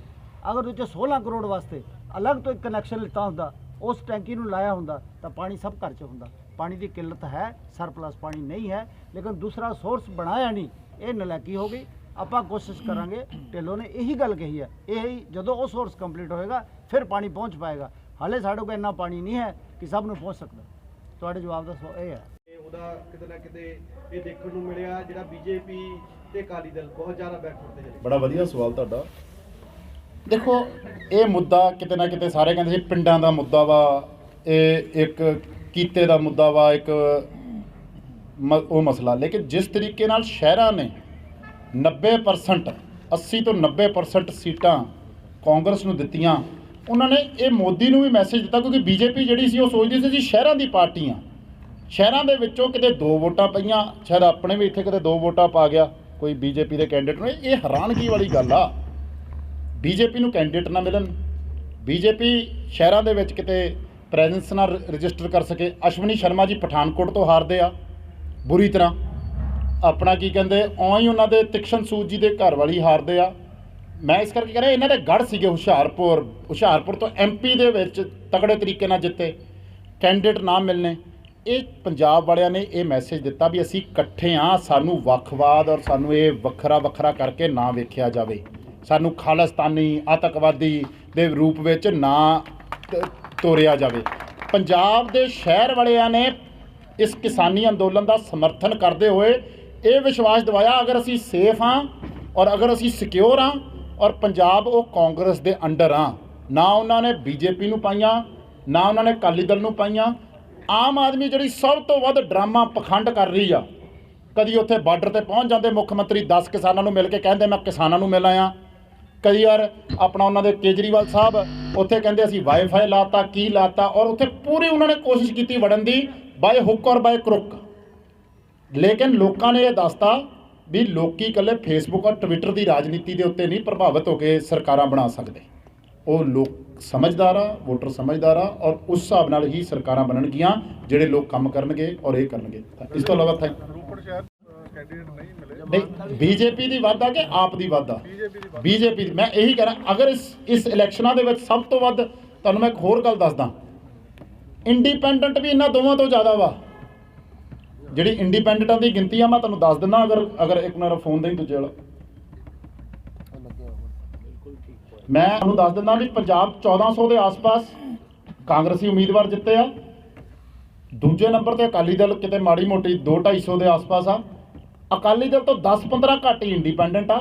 ਅਗਰ ਉਹ 'ਚ 16 ਕਰੋੜ ਵਾਸਤੇ ਅਲੱਗ ਤੋਂ ਇੱਕ ਕਨੈਕਸ਼ਨ ਲਿੱਤਾ ਹੁੰਦਾ, ਉਸ ਟੈਂਕੀ ਨੂੰ ਲਾਇਆ ਹੁੰਦਾ, ਤਾਂ ਪਾਣੀ ਸਭ ਘਰ 'ਚ ਹੁੰਦਾ। ਪਾਣੀ ਦੀ ਕਿੱਲਤ ਹੈ, ਸਰਪਲਸ ਪਾਣੀ ਨਹੀਂ ਹੈ, ਲੇਕਿਨ ਦੂਸਰਾ ਸੋਰਸ ਬਣਾਇਆ ਨਹੀਂ, ਇਹ ਨਲਾਇਕੀ ਹੋ ਗਈ। ਆਪਾਂ ਕੋਸ਼ਿਸ਼ ਕਰਾਂਗੇ, ਢਿੱਲੋਂ ਨੇ ਇਹੀ ਗੱਲ ਕਹੀ ਹੈ, ਇਹੀ ਜਦੋਂ ਉਹ ਸੋਰਸ ਕੰਪਲੀਟ ਹੋਏਗਾ ਫਿਰ ਪਾਣੀ ਪਹੁੰਚ ਪਾਏਗਾ। ਹਾਲੇ ਸਾਡੇ ਕੋਲ ਇੰਨਾ ਪਾਣੀ ਨਹੀਂ ਹੈ ਕਿ ਸਭ ਨੂੰ ਪਹੁੰਚ ਸਕਦਾ। ਤੁਹਾਡੇ ਜਵਾਬ ਦਾ ਇਹ ਹੈ। ਉਹਦਾ ਕਿਤੇ ਨਾ ਕਿਤੇ ਇਹ ਦੇਖਣ ਨੂੰ ਮਿਲਿਆ ਜਿਹੜਾ ਬੀਜੇਪੀ ਤੇ ਅਕਾਲੀ ਦਲ ਬਹੁਤ ਜ਼ਿਆਦਾ ਬੈਕਵਰਡ ਤੇ ਚਲੇ। ਬੜਾ ਵਧੀਆ ਸਵਾਲ ਤੁਹਾਡਾ। ਦੇਖੋ ਇਹ ਮੁੱਦਾ ਕਿਤੇ ਨਾ ਕਿਤੇ ਸਾਰੇ ਕਹਿੰਦੇ ਸੀ ਪਿੰਡਾਂ ਦਾ ਮੁੱਦਾ ਵਾ, ਇਹ ਇੱਕ ਕੀਤੇ ਦਾ ਮੁੱਦਾ ਵਾ, ਇੱਕ ਉਹ ਮਸਲਾ। ਲੇਕਿਨ ਜਿਸ ਤਰੀਕੇ ਨਾਲ ਸ਼ਹਿਰਾਂ ਨੇ 90% 80 ਤੋਂ 90% ਸੀਟਾਂ ਕਾਂਗਰਸ ਨੂੰ ਦਿੱਤੀਆਂ, ਉਹਨਾਂ ਨੇ ਇਹ ਮੋਦੀ ਨੂੰ ਵੀ ਮੈਸੇਜ ਦਿੱਤਾ, ਕਿਉਂਕਿ ਬੀਜੇਪੀ ਜਿਹੜੀ ਸੀ ਉਹ ਸੋਚਦੀ ਸੀ ਜੀ ਸ਼ਹਿਰਾਂ ਦੀ ਪਾਰਟੀ ਆ, ਸ਼ਹਿਰਾਂ ਦੇ ਵਿੱਚੋਂ ਕਿਤੇ 2 ਵੋਟਾਂ ਪਈਆਂ, ਸ਼ਾਇਦ ਆਪਣੇ ਵੀ ਇੱਥੇ ਕਿਤੇ 2 ਵੋਟਾਂ ਪਾ ਗਿਆ ਕੋਈ ਬੀਜੇਪੀ ਦੇ ਕੈਂਡੀਡੇਟ ਨੂੰ। ਇਹ ਹੈਰਾਨਗੀ ਵਾਲੀ ਗੱਲ ਆ, ਬੀਜੇਪੀ ਨੂੰ ਕੈਂਡੀਡੇਟ ਨਾ ਮਿਲਣ, ਬੀਜੇਪੀ ਸ਼ਹਿਰਾਂ ਦੇ ਵਿੱਚ ਕਿਤੇ ਪ੍ਰੈਜ਼ੈਂਸ ਨਾਲ ਰਜਿਸਟਰ ਕਰ ਸਕੇ। ਅਸ਼ਵਨੀ ਸ਼ਰਮਾ ਜੀ ਪਠਾਨਕੋਟ ਤੋਂ ਹਾਰਦੇ ਆ ਬੁਰੀ ਤਰ੍ਹਾਂ, ਆਪਣਾ ਕੀ ਕਹਿੰਦੇ ਹੀ ਉਹਨਾਂ ਦੇ ਤਿਕਸ਼ਨ ਸੂਦ ਜੀ ਦੇ ਘਰ ਵਾਲੀ ਹਾਰਦੇ ਆ। ਮੈਂ ਇਸ ਕਰਕੇ ਕਹਿ ਰਿਹਾ ਇਹਨਾਂ ਦੇ ਗੜ੍ਹ ਸੀਗੇ ਹੁਸ਼ਿਆਰਪੁਰ ਤੋਂ MP ਦੇ ਵਿੱਚ ਤਗੜੇ ਤਰੀਕੇ ਨਾਲ ਜਿੱਤੇ, ਕੈਂਡੀਡੇਟ ਨਾ ਮਿਲਣੇ। ਇਹ ਪੰਜਾਬ ਵਾਲਿਆਂ ਨੇ ਇਹ ਮੈਸੇਜ ਦਿੱਤਾ ਵੀ ਅਸੀਂ ਇਕੱਠੇ ਹਾਂ, ਸਾਨੂੰ ਵੱਖਵਾਦ ਔਰ ਸਾਨੂੰ ਇਹ ਵੱਖਰਾ ਕਰਕੇ ਨਾ ਵੇਖਿਆ ਜਾਵੇ, ਸਾਨੂੰ ਖਾਲਿਸਤਾਨੀ ਆਤੰਕਵਾਦੀ ਦੇ ਰੂਪ ਵਿੱਚ ਨਾ ਤੋਰਿਆ ਜਾਵੇ। ਪੰਜਾਬ ਦੇ ਸ਼ਹਿਰ ਵਾਲਿਆਂ ਨੇ ਇਸ ਕਿਸਾਨੀ ਅੰਦੋਲਨ ਦਾ ਸਮਰਥਨ ਕਰਦੇ ਹੋਏ ਇਹ ਵਿਸ਼ਵਾਸ ਦਿਵਾਇਆ, ਅਗਰ ਅਸੀਂ ਸੇਫ ਹਾਂ ਔਰ ਅਗਰ ਅਸੀਂ ਸਿਕਿਉਰ ਹਾਂ ਔਰ ਪੰਜਾਬ ਉਹ ਕਾਂਗਰਸ ਦੇ ਅੰਡਰ ਆ, ਨਾ ਉਹਨਾਂ ਨੇ ਬੀਜੇਪੀ ਨੂੰ ਪਾਈਆਂ, ਨਾ ਉਹਨਾਂ ਨੇ ਅਕਾਲੀ ਦਲ ਨੂੰ ਪਾਈਆਂ। ਆਮ ਆਦਮੀ ਜਿਹੜੀ ਸਭ ਤੋਂ ਵੱਧ ਡਰਾਮਾ ਪਖੰਡ ਕਰ ਰਹੀ ਆ, ਕਦੀ ਉੱਥੇ ਬਾਰਡਰ ਤੇ ਪਹੁੰਚ ਜਾਂਦੇ ਮੁੱਖ ਮੰਤਰੀ 10 ਕਿਸਾਨਾਂ ਨੂੰ ਮਿਲ ਕੇ ਕਹਿੰਦੇ ਮੈਂ ਕਿਸਾਨਾਂ ਨੂੰ ਮਿਲ ਆਇਆ, ਕਈ ਵਾਰ ਆਪਣਾ ਉਹਨਾਂ ਦੇ ਕੇਜਰੀਵਾਲ ਸਾਹਿਬ ਉੱਥੇ ਕਹਿੰਦੇ ਅਸੀਂ ਵਾਈਫਾਈ ਲਾਤਾ, ਕੀ ਲਾਤਾ, ਔਰ ਉੱਥੇ ਪੂਰੀ ਉਹਨਾਂ ਨੇ ਕੋਸ਼ਿਸ਼ ਕੀਤੀ ਵੜਨ ਦੀ, ਬਾਏ ਹੁੱਕ ਔਰ ਬਾਏ ਕਰੁੱਕ। ਲੇਕਿਨ ਲੋਕਾਂ ਨੇ ਇਹ ਦੱਸਤਾ ਵੀ ਲੋਕੀ ਇਕੱਲੇ ਫੇਸਬੁੱਕ ਔਰ ਟਵਿੱਟਰ ਦੀ ਰਾਜਨੀਤੀ ਦੇ ਉੱਤੇ ਨਹੀਂ ਪ੍ਰਭਾਵਿਤ ਹੋ ਕੇ ਸਰਕਾਰਾਂ ਬਣਾ ਸਕਦੇ। ਉਹ ਲੋਕ ਸਮਝਦਾਰ ਆ, ਵੋਟਰ ਸਮਝਦਾਰ ਆ, ਔਰ ਉਸ ਹਿਸਾਬ ਨਾਲ ਹੀ ਸਰਕਾਰਾਂ ਬਣਨਗੀਆਂ ਜਿਹੜੇ ਲੋਕ ਕੰਮ ਕਰਨਗੇ ਔਰ ਇਹ ਕਰਨਗੇ। ਇਸ ਤੋਂ ਇਲਾਵਾ ਰੋਪੜ ਸ਼ਹਿਰ ਕੈਂਡੀਡੇਟ ਨਹੀਂ ਮਿਲੇ, ਨਹੀਂ ਬੀਜੇਪੀ ਦੀ ਵਾਧਾ ਕਿ ਆਪ ਦੀ ਵਾਧਾ? ਬੀਜੇਪੀ ਦੀ। ਮੈਂ ਇਹੀ ਕਹਿ ਰਿਹਾ, ਅਗਰ ਇਸ ਇਲੈਕਸ਼ਨਾਂ ਦੇ ਵਿੱਚ ਸਭ ਤੋਂ ਵੱਧ, ਤੁਹਾਨੂੰ ਮੈਂ ਇੱਕ ਹੋਰ ਗੱਲ ਦੱਸਦਾ, ਇੰਡੀਪੈਂਡੈਂਟ ਵੀ ਇਹਨਾਂ ਦੋਵਾਂ ਤੋਂ ਜ਼ਿਆਦਾ ਵਾ। ਜਿਹੜੀ ਇੰਡੀਪੈਂਡੈਂਟਾਂ ਦੀ ਗਿਣਤੀ ਆ ਮੈਂ ਤੁਹਾਨੂੰ ਦੱਸ ਦਿੰਦਾ, ਅਗਰ ਇੱਕ ਮੇਰਾ ਫੋਨ ਦੇ ਹੀ ਦੂਜੇ ਵਾਲਾ ਮੈਂ ਤੁਹਾਨੂੰ ਦੱਸ ਦਿੰਦਾ ਵੀ ਪੰਜਾਬ 1400 ਦੇ ਆਸ-ਪਾਸ ਕਾਂਗਰਸੀ ਉਮੀਦਵਾਰ ਜਿੱਤੇ ਆ। ਦੂਜੇ ਨੰਬਰ ਤੇ ਅਕਾਲੀ ਦਲ ਕਿਤੇ ਮਾੜੀ ਮੋਟੀ 200-250 ਦੇ ਆਸ-ਪਾਸ ਆ। ਅਕਾਲੀ ਦਲ ਤੋਂ 10-15 ਘੱਟ ਹੀ ਇੰਡੀਪੈਂਡੈਂਟ ਆ।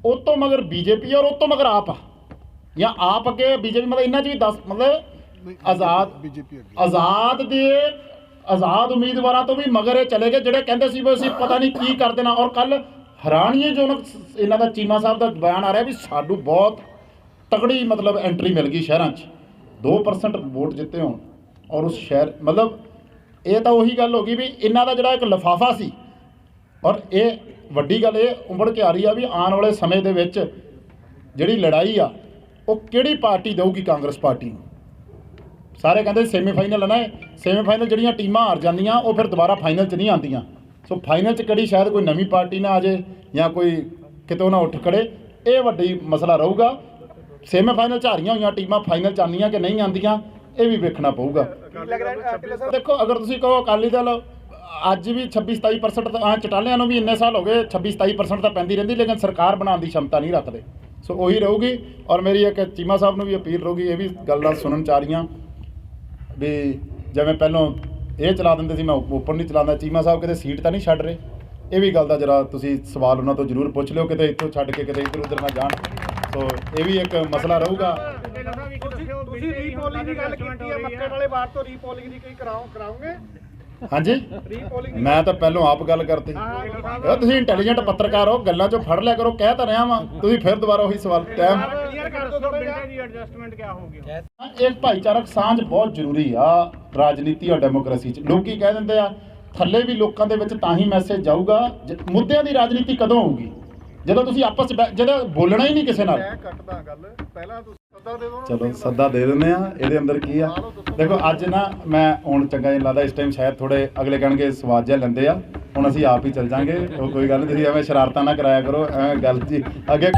ਉਹ ਤੋਂ ਮਗਰ ਬੀਜੇਪੀ ਔਰ ਉਹ ਤੋਂ ਮਗਰ ਆਪ ਆ, ਜਾਂ ਆਪ ਅੱਗੇ ਬੀਜੇਪੀ, ਮਤਲਬ ਇਹਨਾਂ 'ਚ ਵੀ 10 ਮਤਲਬ ਆਜ਼ਾਦ ਉਮੀਦਵਾਰਾਂ ਤੋਂ ਵੀ ਮਗਰ ਇਹ ਚਲੇ ਗਏ ਜਿਹੜੇ ਕਹਿੰਦੇ ਸੀ ਵੀ ਅਸੀਂ ਪਤਾ ਨਹੀਂ ਕੀ ਕਰ ਦੇਣਾ। ਔਰ ਕੱਲ ਹੈਰਾਨੀ ਜੋ ਇਹਨਾਂ ਦਾ ਚੀਮਾ ਸਾਹਿਬ ਦਾ ਬਿਆਨ ਆ ਰਿਹਾ ਵੀ ਸਾਨੂੰ ਬਹੁਤ ਤਗੜੀ ਮਤਲਬ ਐਂਟਰੀ ਮਿਲ ਗਈ ਸ਼ਹਿਰਾਂ 'ਚ, 2% ਵੋਟ ਜਿੱਤੇ ਹੋਣ। ਔਰ ਉਸ ਸ਼ਹਿਰ ਮਤਲਬ ਇਹ ਤਾਂ ਉਹੀ ਗੱਲ ਹੋ ਗਈ ਵੀ ਇਹਨਾਂ ਦਾ ਜਿਹੜਾ ਇੱਕ ਲਿਫਾਫਾ ਸੀ। ਔਰ ਇਹ ਵੱਡੀ ਗੱਲ ਇਹ ਉਮੜ ਕੇ ਆ ਰਹੀ ਆ ਵੀ ਆਉਣ ਵਾਲੇ ਸਮੇਂ ਦੇ ਵਿੱਚ ਜਿਹੜੀ ਲੜਾਈ ਆ ਉਹ ਕਿਹੜੀ ਪਾਰਟੀ ਦੇਊਗੀ ਕਾਂਗਰਸ ਪਾਰਟੀ ਨੂੰ। ਸਾਰੇ ਕਹਿੰਦੇ ਸੈਮੀਫਾਈਨਲ ਹੈ ਨਾ, ਸੈਮੀਫਾਈਨਲ ਜਿਹੜੀਆਂ ਟੀਮਾਂ ਹਾਰ ਜਾਂਦੀਆਂ ਉਹ ਫਿਰ ਦੁਬਾਰਾ ਫਾਈਨਲ 'ਚ ਨਹੀਂ ਆਉਂਦੀਆਂ। ਸੋ ਫਾਈਨਲ 'ਚ ਕਿਹੜੀ ਸ਼ਾਇਦ ਕੋਈ ਨਵੀਂ ਪਾਰਟੀ ਨਾ ਆ ਜਾਏ ਜਾਂ ਕੋਈ ਕਿਤੋਂ ਨਾ ਉੱਠ ਖੜੇ, ਇਹ ਵੱਡੀ ਮਸਲਾ ਰਹੂਗਾ। ਸੈਮੀਫਾਈਨਲ 'ਚ ਹਾਰੀਆਂ ਹੋਈਆਂ ਟੀਮਾਂ ਫਾਈਨਲ 'ਚ ਆਉਂਦੀਆਂ ਕਿ ਨਹੀਂ ਆਉਂਦੀਆਂ, ਇਹ ਵੀ ਵੇਖਣਾ ਪਊਗਾ। ਦੇਖੋ ਅਗਰ ਤੁਸੀਂ ਕਹੋ ਅਕਾਲੀ ਦਲ ਅੱਜ ਵੀ 26-27% ਤਾਂ ਚਟਾਲਿਆਂ ਨੂੰ ਵੀ ਇੰਨੇ ਸਾਲ ਹੋ ਗਏ 26-27% ਤਾਂ ਪੈਂਦੀ ਰਹਿੰਦੀ, ਲੇਕਿਨ ਸਰਕਾਰ ਬਣਾਉਣ ਦੀ ਸ਼ਮਤਾ ਨਹੀਂ ਰੱਖਦੇ। ਸੋ ਉਹੀ ਰਹੂਗੀ। ਔਰ ਮੇਰੀ ਇੱਕ ਚੀਮਾ ਸਾਹਿਬ ਨੂੰ ਵੀ ਅਪੀਲ ਰਹੂਗੀ, ਇਹ ਵੀ ਗੱਲਾਂ ਸੁਣਨ 'ਚ ਆ ਰਹੀਆਂ ਵੀ ਜਿਵੇਂ ਪਹਿਲਾਂ ਇਹ ਚਲਾ ਦਿੰਦੇ ਸੀ, ਮੈਂ ਓਪਨ ਨਹੀਂ ਚਲਾਉਂਦਾ। ਚੀਮਾ ਸਾਹਿਬ ਕਿਤੇ ਸੀਟ ਤਾਂ ਨਹੀਂ ਛੱਡ ਰਹੇ? ਇਹ ਵੀ ਗੱਲ ਦਾ ਜਰਾ ਤੁਸੀਂ ਸਵਾਲ ਉਹਨਾਂ ਤੋਂ ਜ਼ਰੂਰ ਪੁੱਛ ਲਿਓ, ਕਿਤੇ ਇੱਥੋਂ ਛੱਡ ਕੇ ਕਿਤੇ ਇੱਧਰ ਉੱਧਰ ਨਾ ਜਾਣ। ਸੋ ਇਹ ਵੀ ਇੱਕ ਮਸਲਾ ਰਹੂਗਾ। ਤੁਸੀਂ ਰੀਪੋਲਿੰਗ ਦੀ ਗੱਲ ਕੀਤੀ ਹੈ, ਮੱਕੇ ਵਾਲੇ ਬਾਰ ਤੋਂ ਰੀਪੋਲਿੰਗ ਦੀ ਕੋਈ ਕਰਾਓਗੇ? ਹਾਂਜੀ, ਮੈਂ ਤਾਂ ਪਹਿਲਾਂ ਆਪ ਗੱਲ ਕਰਤੀ। ਤੁਸੀਂ ਇੰਟੈਲੀਜੈਂਟ ਪੱਤਰਕਾਰ ਹੋ, ਗੱਲਾਂ 'ਚੋਂ ਫੜ ਲਿਆ ਕਰੋ। ਕਹਿ ਤਾਂ ਰਿਹਾ ਵਾਂ, ਤੁਸੀਂ ਫਿਰ ਦੁਬਾਰਾ ਉਹੀ ਸਵਾਲ ਟਾਈਮ ਕਲੀਅਰ ਕਰ ਦਿਓ ਥੋੜਾ ਜਿਹਾ ਜੀ, ਐਡਜਸਟਮੈਂਟ ਕਿਆ ਹੋ ਗਿਆ? ਇੱਕ ਭਾਈਚਾਰਕ ਸਾਂਝ ਬਹੁਤ ਜ਼ਰੂਰੀ ਆ ਰਾਜਨੀਤੀ ਔਰ ਡੈਮੋਕ੍ਰੇਸੀ 'ਚ। ਲੋਕੀ ਕਹਿ ਦਿੰਦੇ ਆ ਥੱਲੇ ਵੀ ਲੋਕਾਂ ਦੇ ਵਿੱਚ ਤਾਂ ਹੀ ਮੈਸੇਜ ਜਾਊਗਾ। ਮੁੱਦਿਆਂ ਦੀ ਰਾਜਨੀਤੀ ਕਦੋਂ ਹੋਊਗੀ? ਜਦੋਂ ਤੁਸੀਂ ਆਪਸ 'ਚ ਜਦੋਂ ਬੋਲਣਾ ਹੀ ਨਹੀਂ ਕਿਸੇ ਨਾਲ। ਮੈਂ ਕੱਟਦਾ ਗੱਲ, ਪਹਿਲਾਂ ਤੁਸੀਂ ਸੱਦਾ ਦੇ ਦਿਓ। ਚਲੋ ਸੱਦਾ ਦੇ ਦਿੰਦੇ ਆ। ਇਹਦੇ ਅੰਦਰ ਕੀ ਆ ਦੇਖੋ, ਅੱਜ ਨਾ ਮੈਂ ਹੁਣ ਚੰਗਾ ਨਹੀਂ ਲੱਗਦਾ ਇਸ ਟਾਈਮ, ਸ਼ਾਇਦ ਥੋੜੇ ਅਗਲੇ ਕਹਿਣਗੇ ਸਵਾਦ ਜਿਹਾ ਲੈਂਦੇ ਆ, ਹੁਣ ਅਸੀਂ ਆਪ ਹੀ ਚੱਲ ਜਾਾਂਗੇ। ਕੋਈ ਗੱਲ ਨਹੀਂ, ਤੁਸੀਂ ਐਵੇਂ ਸ਼ਰਾਰਤਾਂ ਨਾ ਕਰਾਇਆ ਕਰੋ, ਐਵੇਂ ਗੱਲ ਜੀ ਅੱਗੇ